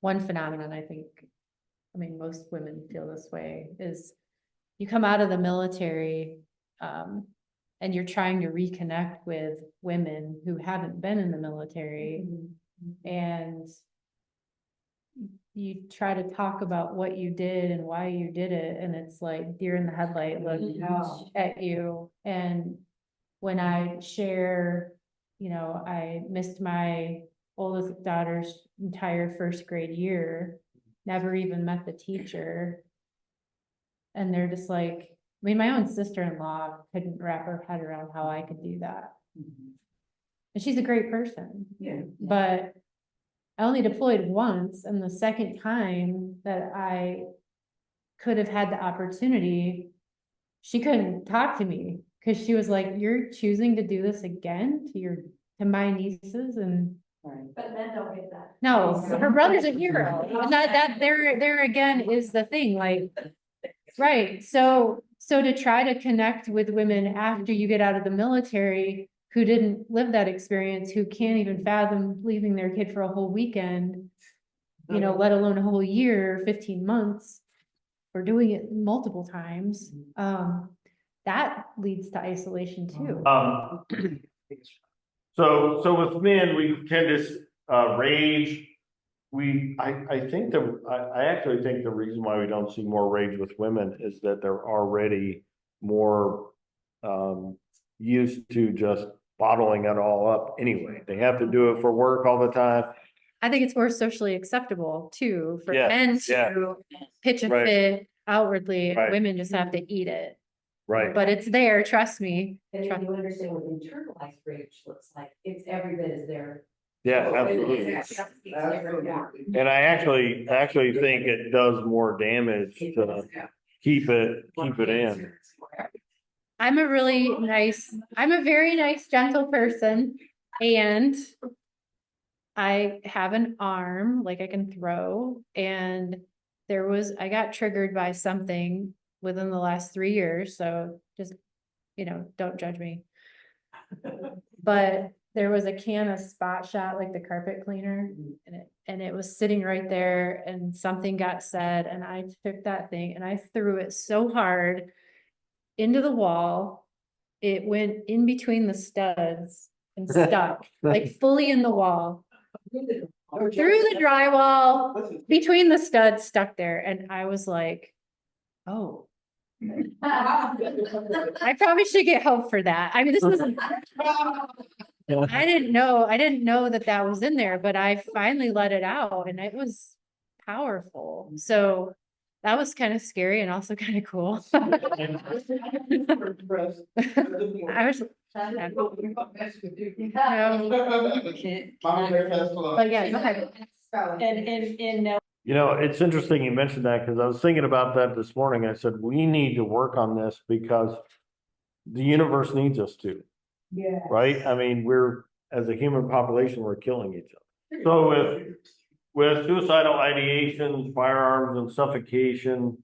Speaker 2: one phenomenon I mean, most women feel this way, is you come out of the military, and you're trying to reconnect with women who haven't been in the military, and you try to talk about what you did and why you did it, and it's like deer in the headlight look at you. And when I share, you know, I missed my oldest daughter's entire first grade year, never even met the teacher. And they're just like, I mean, my own sister-in-law couldn't wrap her head around how I could do that. And she's a great person.
Speaker 3: Yeah.
Speaker 2: But I only deployed once, and the second time that I could have had the opportunity, she couldn't talk to me because she was like, "You're choosing to do this again to my nieces," and
Speaker 4: But men don't get that.
Speaker 2: no, her brother's a hero. And that there again is the thing, like, right, so to try to connect with women after you get out of the military who didn't live that experience, who can't even fathom leaving their kid for a whole weekend, you know, let alone a whole year, 15 months, or doing it multiple times, that leads to isolation too.
Speaker 1: So with men, we tend to rage. I actually think the reason why we don't see more rage with women is that they're already more used to just bottling it all up anyway. They have to do it for work all the time.
Speaker 2: I think it's more socially acceptable too, for
Speaker 1: Yeah,
Speaker 2: men
Speaker 1: yeah.
Speaker 2: to pitch a
Speaker 1: Right.
Speaker 2: fit outwardly,
Speaker 1: Right.
Speaker 2: women just have to eat it.
Speaker 1: Right.
Speaker 2: But it's there, trust me.
Speaker 3: And if you understand what internalized rage looks like, it's every bit as there.
Speaker 1: Yeah, absolutely. And I actually think it does more damage to keep it in.
Speaker 2: I'm a very nice, gentle person, and I have an arm, like I can throw, and I got triggered by something within the last 3 years, so just, you know, don't judge me. But there was a can of Spot Shot, like the carpet cleaner, and it was sitting right there, and something got said, and I took that thing and I threw it so hard into the wall. It went in between the studs and stuck, like fully in the wall, through the drywall, between the studs, stuck there, and I was like, oh. I probably should get help for that. I mean, this was, I didn't know that was in there, but I finally let it out and it was powerful. So that was kind of scary and also kind of cool. I was, but yeah, go ahead.
Speaker 1: You know, it's interesting you mentioned that because I was thinking about that this morning. I said, we need to work on this because the universe needs us to,
Speaker 4: Yeah.
Speaker 1: right? I mean, as a human population, we're killing each other. So with suicidal ideations, firearms and suffocation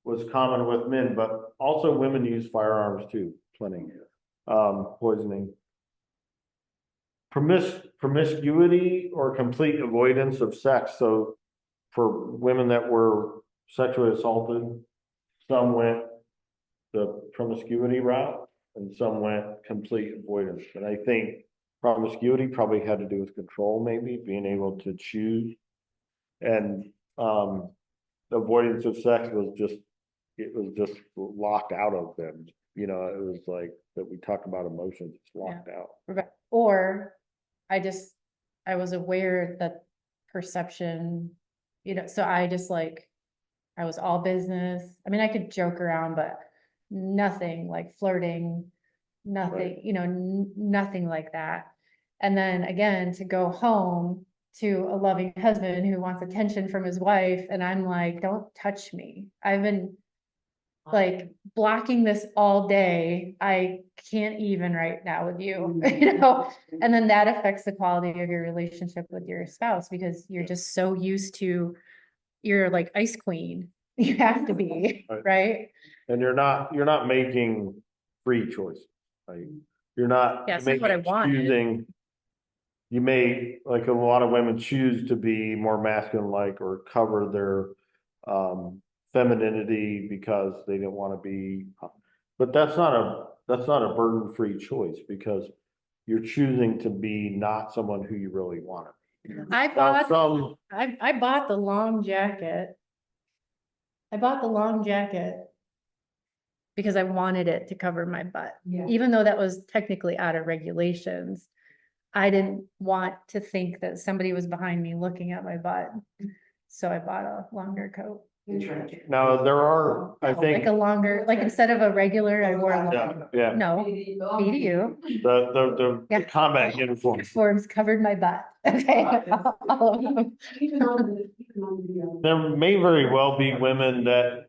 Speaker 1: was common with men, but also women use firearms too, plenty. Poisoning. Promiscuity or complete avoidance of sex. So for women that were sexually assaulted, some went the promiscuity route and some went complete avoidance. And I think promiscuity probably had to do with control, maybe being able to choose. And the avoidance of sex was just locked out of them. You know, it was like that we talk about emotions, it's locked out.
Speaker 2: Or I was aware that perception, you know, so I was all business. I mean, I could joke around, but nothing like flirting, nothing,
Speaker 1: Right.
Speaker 2: you know, nothing like that. And then again, to go home to a loving husband who wants attention from his wife, and I'm like, don't touch me. I've been like blocking this all day. I can't even right now with you, you know, and then that affects the quality of your relationship with your spouse because you're just so used to, you're like ice queen. You have to be, right?
Speaker 1: And you're not making free choices. Like you're not
Speaker 2: Yeah, it's not what I wanted.
Speaker 1: choosing. You may, like a lot of women choose to be more masculine-like or cover their femininity because they didn't want to be, but that's not a burden-free choice because you're choosing to be not someone who you really want to be.
Speaker 2: I bought the long jacket. I bought the long jacket because I wanted it to cover my butt.
Speaker 4: Yeah.
Speaker 2: Even though that was technically out of regulations, I didn't want to think that somebody was behind me looking at my butt. So I bought a longer coat,
Speaker 1: Now, there are, I
Speaker 2: like
Speaker 1: think,
Speaker 2: a longer, like instead of a regular, I wore a
Speaker 1: yeah,
Speaker 2: long,
Speaker 1: yeah,
Speaker 2: no, BDU.
Speaker 1: the
Speaker 2: Yeah.
Speaker 1: combat uniform.
Speaker 2: Forms covered my butt. Okay. All of them.
Speaker 1: There may very well be women that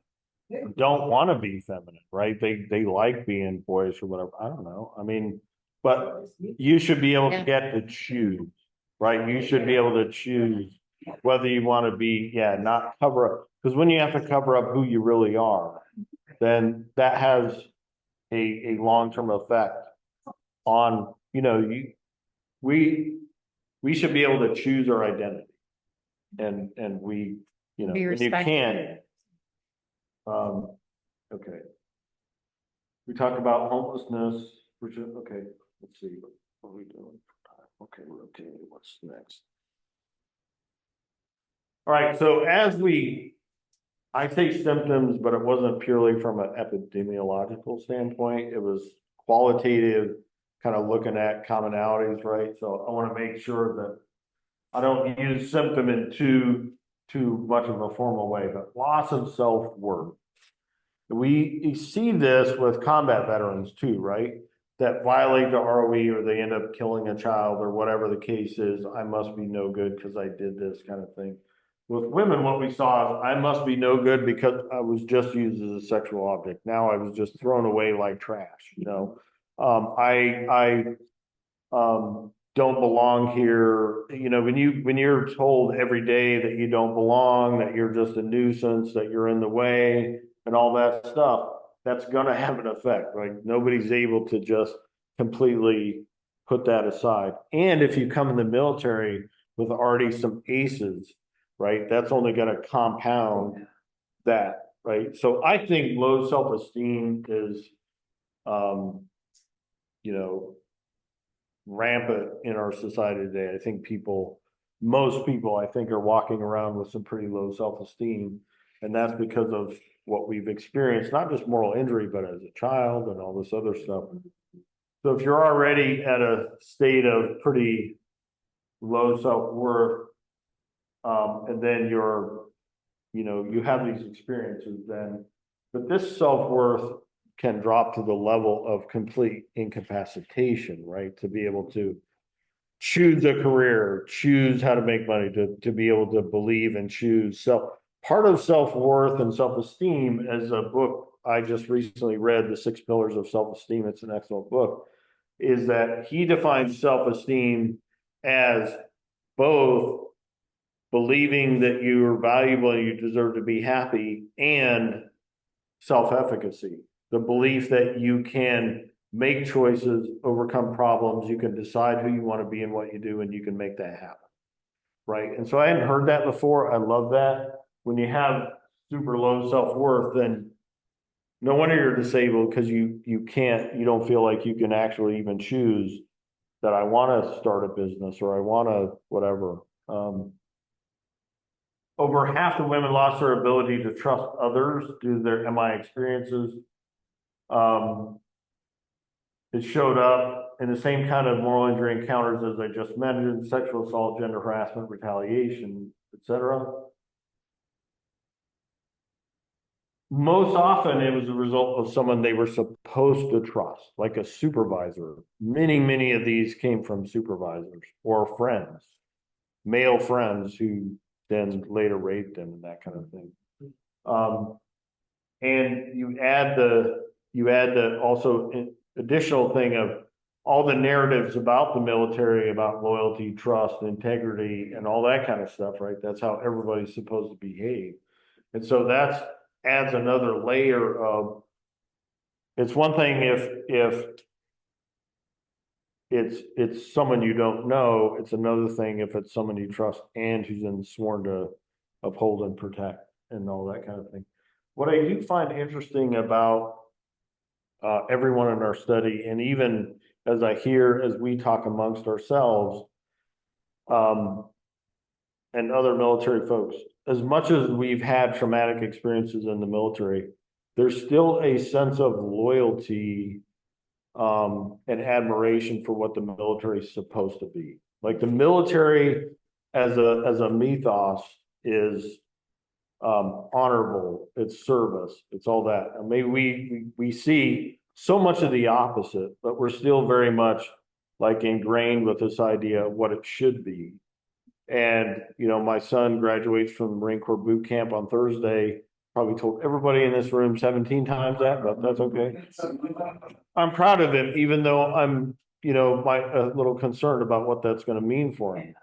Speaker 1: don't want to be feminine, right? They like being boyish or whatever. I don't know. I mean, but you should be able to
Speaker 2: Yeah.
Speaker 1: get to choose, right? You should be able to choose whether you want to be, yeah, not cover up. Because when you have to cover up who you really are, then that has a long-term effect on, we should be able to choose our identity. And we,
Speaker 2: Be
Speaker 1: when you
Speaker 2: respected.
Speaker 1: can't, okay. We talked about homelessness, which is, okay, let's see, what are we doing? Okay, we're okay, what's next? All right, so I say symptoms, but it wasn't purely from an epidemiological standpoint, it was qualitative, kind of looking at commonalities, right? So I want to make sure that I don't use symptom in too much of a formal way, but loss of self-worth. We see this with combat veterans too, right? That violate the ROE or they end up killing a child or whatever the case is. I must be no good because I did this kind of thing. With women, what we saw is I must be no good because I was just used as a sexual object. Now I was just thrown away like trash, I don't belong here. When you're told every day that you don't belong, that you're just a nuisance, that you're in the way and all that stuff, that's gonna have an effect, right? Nobody's able to just completely put that aside. And if you come in the military with already some aces, right, that's only gonna compound that, right? So I think low self-esteem is, rampant in our society today. I think most people, I think, are walking around with some pretty low self-esteem. And that's because of what we've experienced, not just moral injury, but as a child and all this other stuff. So if you're already at a state of pretty low self-worth, and then you have these experiences then, but this self-worth can drop to the level of complete incapacitation, right? To be able to choose a career, choose how to make money, to be able to believe and choose self. Part of self-worth and self-esteem, as a book I just recently read, The 6 Pillars of Self-Esteem, it's an excellent book, is that he defines self-esteem as both believing that you are valuable and you deserve to be happy, and self-efficacy, the belief that you can make choices, overcome problems, you can decide who you want to be and what you do, and you can make that happen. Right. And so I hadn't heard that before. I love that. When you have super low self-worth, then no wonder you're disabled, because you don't feel like you can actually even choose that I want to start a business or I want to whatever. Over half the women lost their ability to trust others due to their MI experiences. It showed up in the same kind of moral injury encounters as I just mentioned: sexual assault, gender harassment, retaliation, etc. Most often it was a result of someone they were supposed to trust, like a supervisor. Many of these came from supervisors or friends, male friends who then later raped them and that kind of thing. And you add the also additional thing of all the narratives about the military, about loyalty, trust, integrity, and all that kind of stuff, right? That's how everybody's supposed to behave. And so that adds another layer of, it's one thing if it's someone you don't know, it's another thing if it's someone you trust and who's been sworn to uphold and protect and all that kind of thing. What I do find interesting about everyone in our study, and even as we talk amongst ourselves, and other military folks, as much as we've had traumatic experiences in the military, there's still a sense of loyalty and admiration for what the military is supposed to be. Like the military as a mythos is honorable, it's service, it's all that. And maybe we see so much of the opposite, but we're still very much like ingrained with this idea of what it should be. And, you know, my son graduates from Marine Corps boot camp on Thursday. Probably told everybody in this room 17 times that, but that's okay. I'm proud of him, even though I'm, you know, a little concerned about what that's going to mean for him.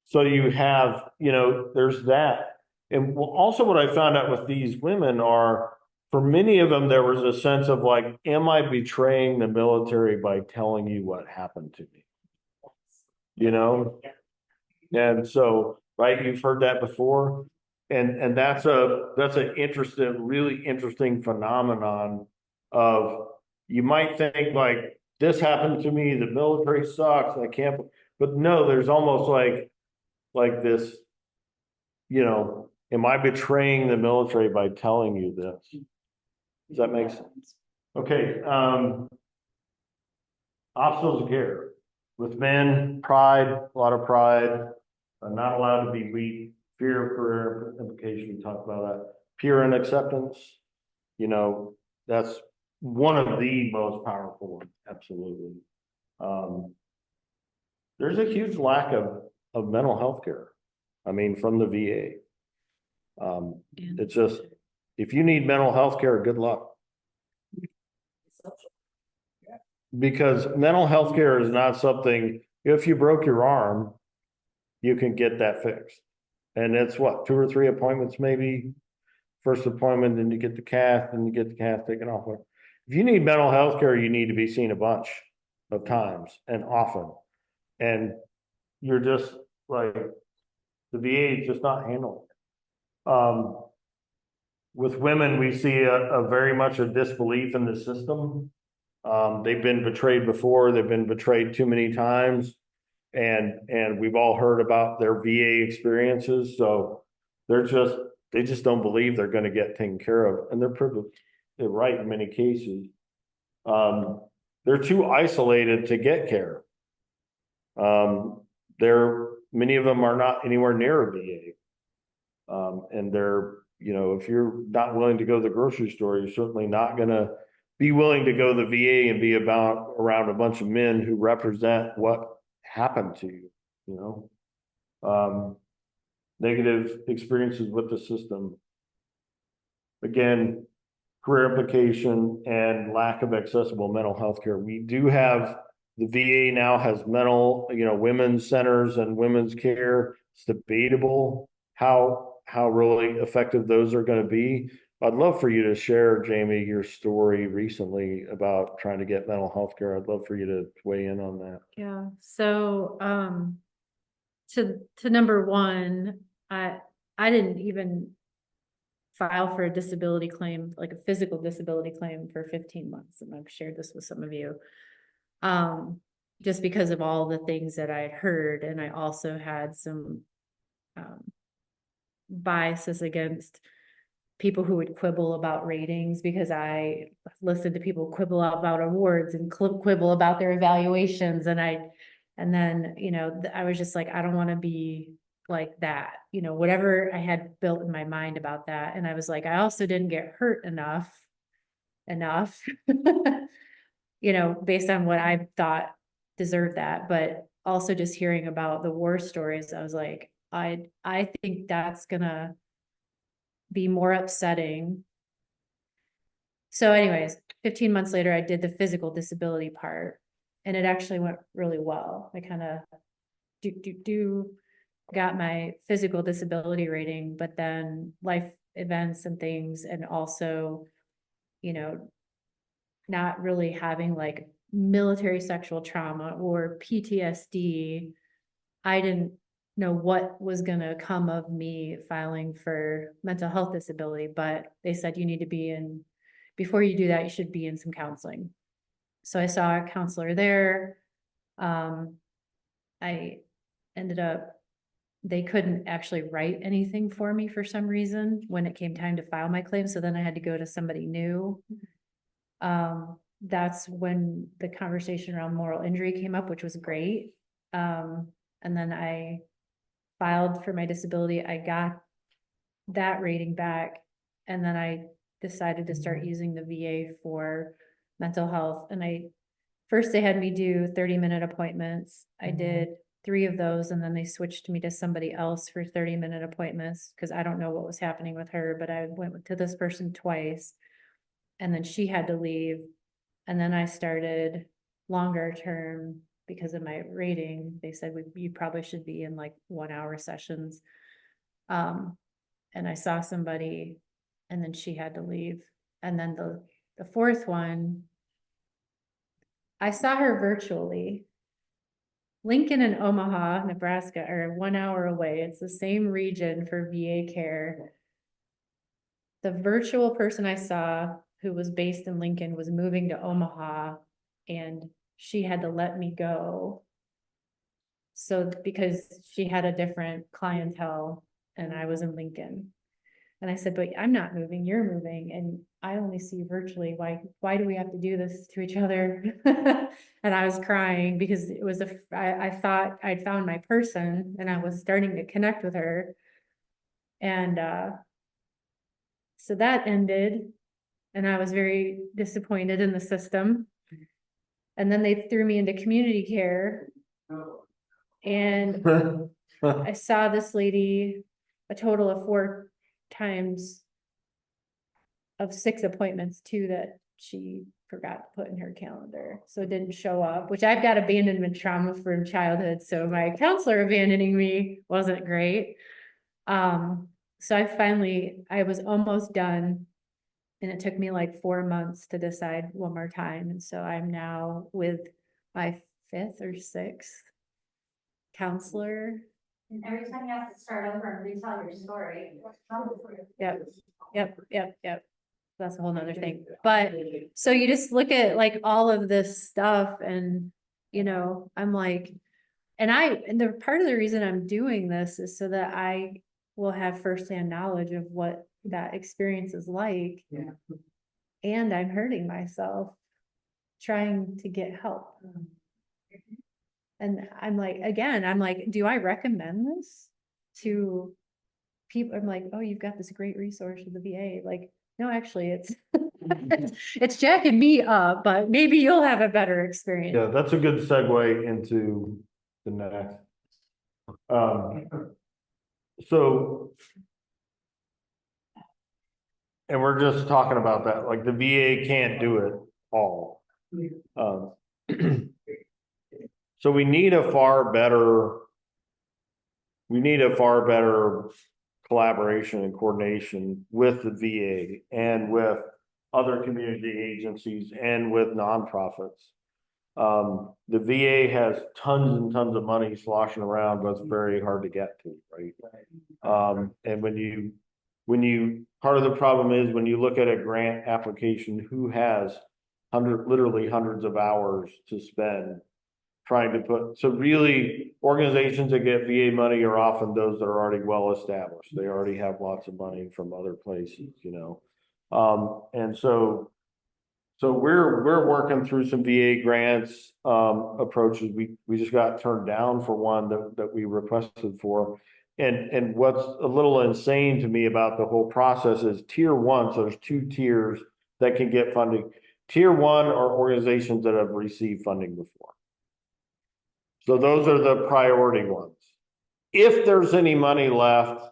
Speaker 1: So you have, you know, there's that. And also what I found out with these women are, for many of them, there was a sense of like, am I betraying the military by telling you what happened to me? You know? And so, right, you've heard that before. And that's an interesting, really interesting phenomenon of, you might think like, this happened to me, the military sucks, I can't, but no, there's almost like this, you know, am I betraying the military by telling you this? Does that make sense? Okay, obstacles of care. With men, pride, a lot of pride, not allowed to be weak, fear of career implication, we talked about that. Peer unacceptance, you know, that's one of the most powerful ones, absolutely. There's a huge lack of mental health care. I mean, from the VA. It's just, if you need mental health care, good luck. Because mental health care is not something, if you broke your arm, you can get that fixed. And it's what, 2 or 3 appointments, maybe? First appointment, then you get the cast, and you get the cast taken off. If you need mental health care, you need to be seen a bunch of times and often. And you're just like, the VA is just not handling it. With women, we see a very much a disbelief in the system. They've been betrayed before, they've been betrayed too many times. And we've all heard about their VA experiences, so they just don't believe they're going to get taken care of, and they're right in many cases. They're too isolated to get care. Many of them are not anywhere near a VA. And they're, you know, if you're not willing to go to the grocery store, you're certainly not going to be willing to go to the VA and be around a bunch of men who represent what happened to you, you know. Negative experiences with the system. Again, career implication and lack of accessible mental health care. We do have, the VA now has mental, you know, women's centers and women's care. It's debatable how really effective those are going to be. I'd love for you to share, Jamie, your story recently about trying to get mental health care. I'd love for you to weigh in on that.
Speaker 2: Yeah, so to number one, I didn't even file for a disability claim, like a physical disability claim, for 15 months, and I've shared this with some of you. Just because of all the things that I had heard, and I also had some biases against people who would quibble about ratings, because I listened to people quibble about awards and quibble about their evaluations. And then, you know, I was just like, I don't want to be like that, you know, whatever I had built in my mind about that. And I was like, I also didn't get hurt enough, you know, based on what I thought deserved that. But also just hearing about the war stories, I was like, I think that's gonna be more upsetting. So anyways, 15 months later, I did the physical disability part, and it actually went really well. I kind of got my physical disability rating, but then life events and things, and also, you know, not really having like military sexual trauma or PTSD. I didn't know what was going to come of me filing for mental health disability, but they said you need to be in, before you do that, you should be in some counseling. So I saw a counselor there. I ended up they couldn't actually write anything for me for some reason when it came time to file my claim. So then I had to go to somebody new. That's when the conversation around moral injury came up, which was great. And then I filed for my disability. I got that rating back. And then I decided to start using the VA for mental health. And first they had me do 30-minute appointments. I did 3 of those, and then they switched me to somebody else for 30-minute appointments because I don't know what was happening with her, but I went to this person twice, and then she had to leave. And then I started longer term because of my rating. They said you probably should be in like 1-hour sessions. And I saw somebody, and then she had to leave. And then the 4th one, I saw her virtually. Lincoln and Omaha, Nebraska are 1 hour away. It's the same region for VA care. The virtual person I saw who was based in Lincoln was moving to Omaha, and she had to let me go. So because she had a different clientele and I was in Lincoln. And I said, but I'm not moving, you're moving, and I only see you virtually. Why do we have to do this to each other? And I was crying because it was I thought I'd found my person and I was starting to connect with her. And so that ended, and I was very disappointed in the system. And then they threw me into community care. And I saw this lady a total of 4 times of 6 appointments too that she forgot to put in her calendar. So it didn't show up, which I've got abandonment trauma from childhood. So my counselor abandoning me wasn't great. So I was almost done, and it took me like 4 months to decide one more time. And so I'm now with my 5th or 6th counselor.
Speaker 4: And every time you have to start over and retell your story.
Speaker 2: Yep. That's a whole nother thing. But so you just look at like all of this stuff, and I'm like, and the part of the reason I'm doing this is so that I will have firsthand knowledge of what that experience is like.
Speaker 5: Yeah.
Speaker 2: And I'm hurting myself trying to get help. And I'm like, do I recommend this to people? I'm like, oh, you've got this great resource with the VA. Like, no, actually it's, it's jacking me up, but maybe you'll have a better experience.
Speaker 1: Yeah, that's a good segue into the next. So, and we're just talking about that, like the VA can't do it all. So we need a far better collaboration and coordination with the VA and with other community agencies and with nonprofits. The VA has tons and tons of money sloshing around, but it's very hard to get to, right? And when you part of the problem is when you look at a grant application, who has literally hundreds of hours to spend trying to so really organizations that get VA money are often those that are already well established. They already have lots of money from other places, and so we're working through some VA grants approaches. We just got turned down for one that we requested for. And what's a little insane to me about the whole process is tier 1. So there's 2 tiers that can get funding. Tier 1 are organizations that have received funding before. So those are the priority ones. If there's any money left,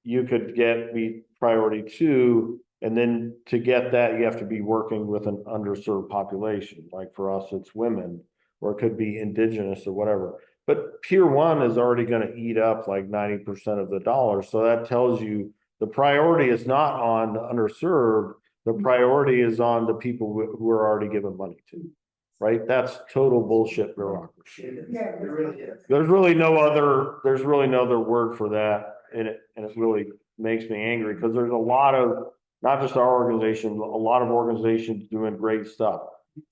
Speaker 1: you could get priority 2. And then to get that, you have to be working with an underserved population. Like for us, it's women, or it could be indigenous or whatever. But tier 1 is already going to eat up like 90% of the dollars. So that tells you the priority is not on the underserved. The priority is on the people who are already given money to, right? That's total bullshit bureaucracy.
Speaker 5: Yeah, it really is.
Speaker 1: There's really no other word for that. And it really makes me angry because there's a lot of, not just our organization, a lot of organizations doing great stuff.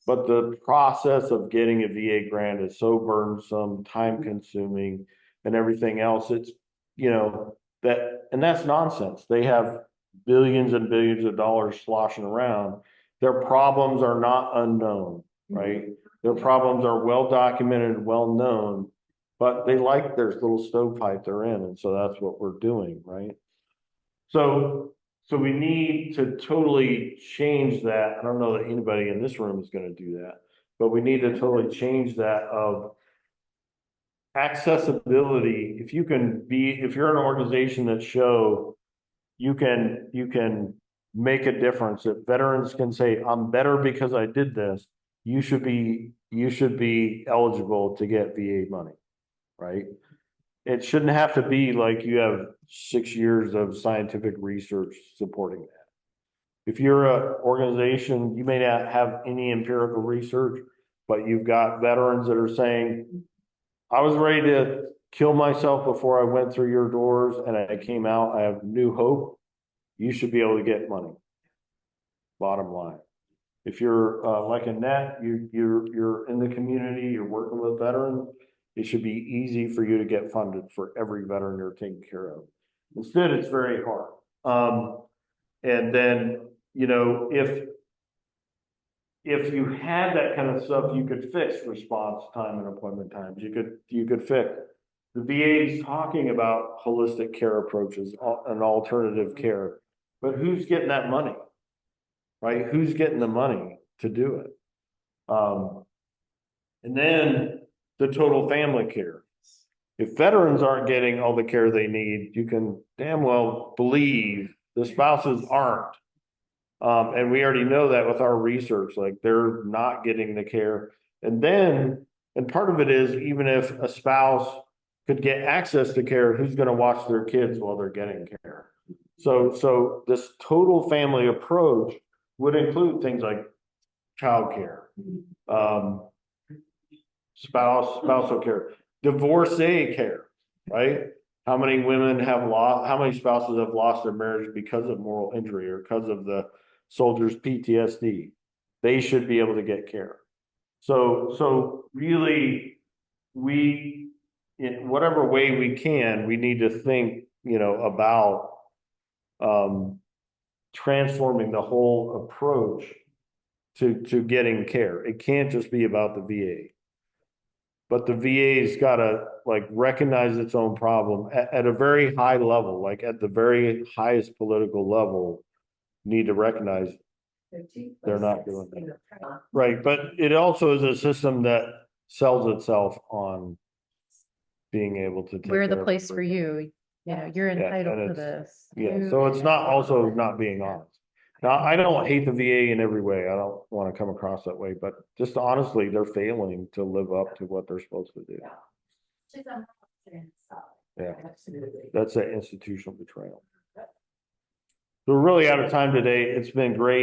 Speaker 1: But the process of getting a VA grant is so burdensome, time consuming, and everything else. you know, and that's nonsense. They have billions and billions of dollars sloshing around. Their problems are not unknown, right? Their problems are well documented, well known, but they like their little stovepipe they're in, and so that's what we're doing, right? So we need to totally change that. I don't know that anybody in this room is gonna do that, but we need to totally change that of accessibility. If you're an organization that show you can make a difference, that veterans can say, I'm better because I did this, you should be eligible to get VA money, right? It shouldn't have to be like you have 6 years of scientific research supporting that. If you're an organization, you may not have any empirical research, but you've got veterans that are saying, I was ready to kill myself before I went through your doors and I came out, I have new hope. You should be able to get money. Bottom line. If you're like Annette, you're in the community, you're working with veterans, it should be easy for you to get funded for every veteran you're taking care of. Instead, it's very hard. And then, you know, if you had that kind of stuff, you could fix response time and appointment times. You could fix. The VA is talking about holistic care approaches and alternative care, but who's getting that money? Right? Who's getting the money to do it? And then the total family care. If veterans aren't getting all the care they need, you can damn well believe the spouses aren't. And we already know that with our research, like they're not getting the care. And part of it is, even if a spouse could get access to care, who's going to watch their kids while they're getting care? So this total family approach would include things like childcare, spousal care, divorcee care, right? How many spouses have lost their marriage because of moral injury or because of the soldier's PTSD? They should be able to get care. So really, in whatever way we can, we need to think, about transforming the whole approach to getting care. It can't just be about the VA. But the VA's got to recognize its own problem at a very high level, like at the very highest political level, need to recognize they're not doing that. Right. But it also is a system that sells itself on being able to take
Speaker 2: We're the
Speaker 1: care of
Speaker 2: place for
Speaker 1: everybody.
Speaker 2: you. You're entitled
Speaker 1: and
Speaker 2: to
Speaker 1: it's-
Speaker 2: this.
Speaker 1: Yeah. So it's not also not being honest. Now, I don't hate the VA in every way. I don't want to come across that way, but just honestly, they're failing to live up to what they're supposed to do. Yeah, that's an institutional betrayal. So we're really out of time today. It's been great.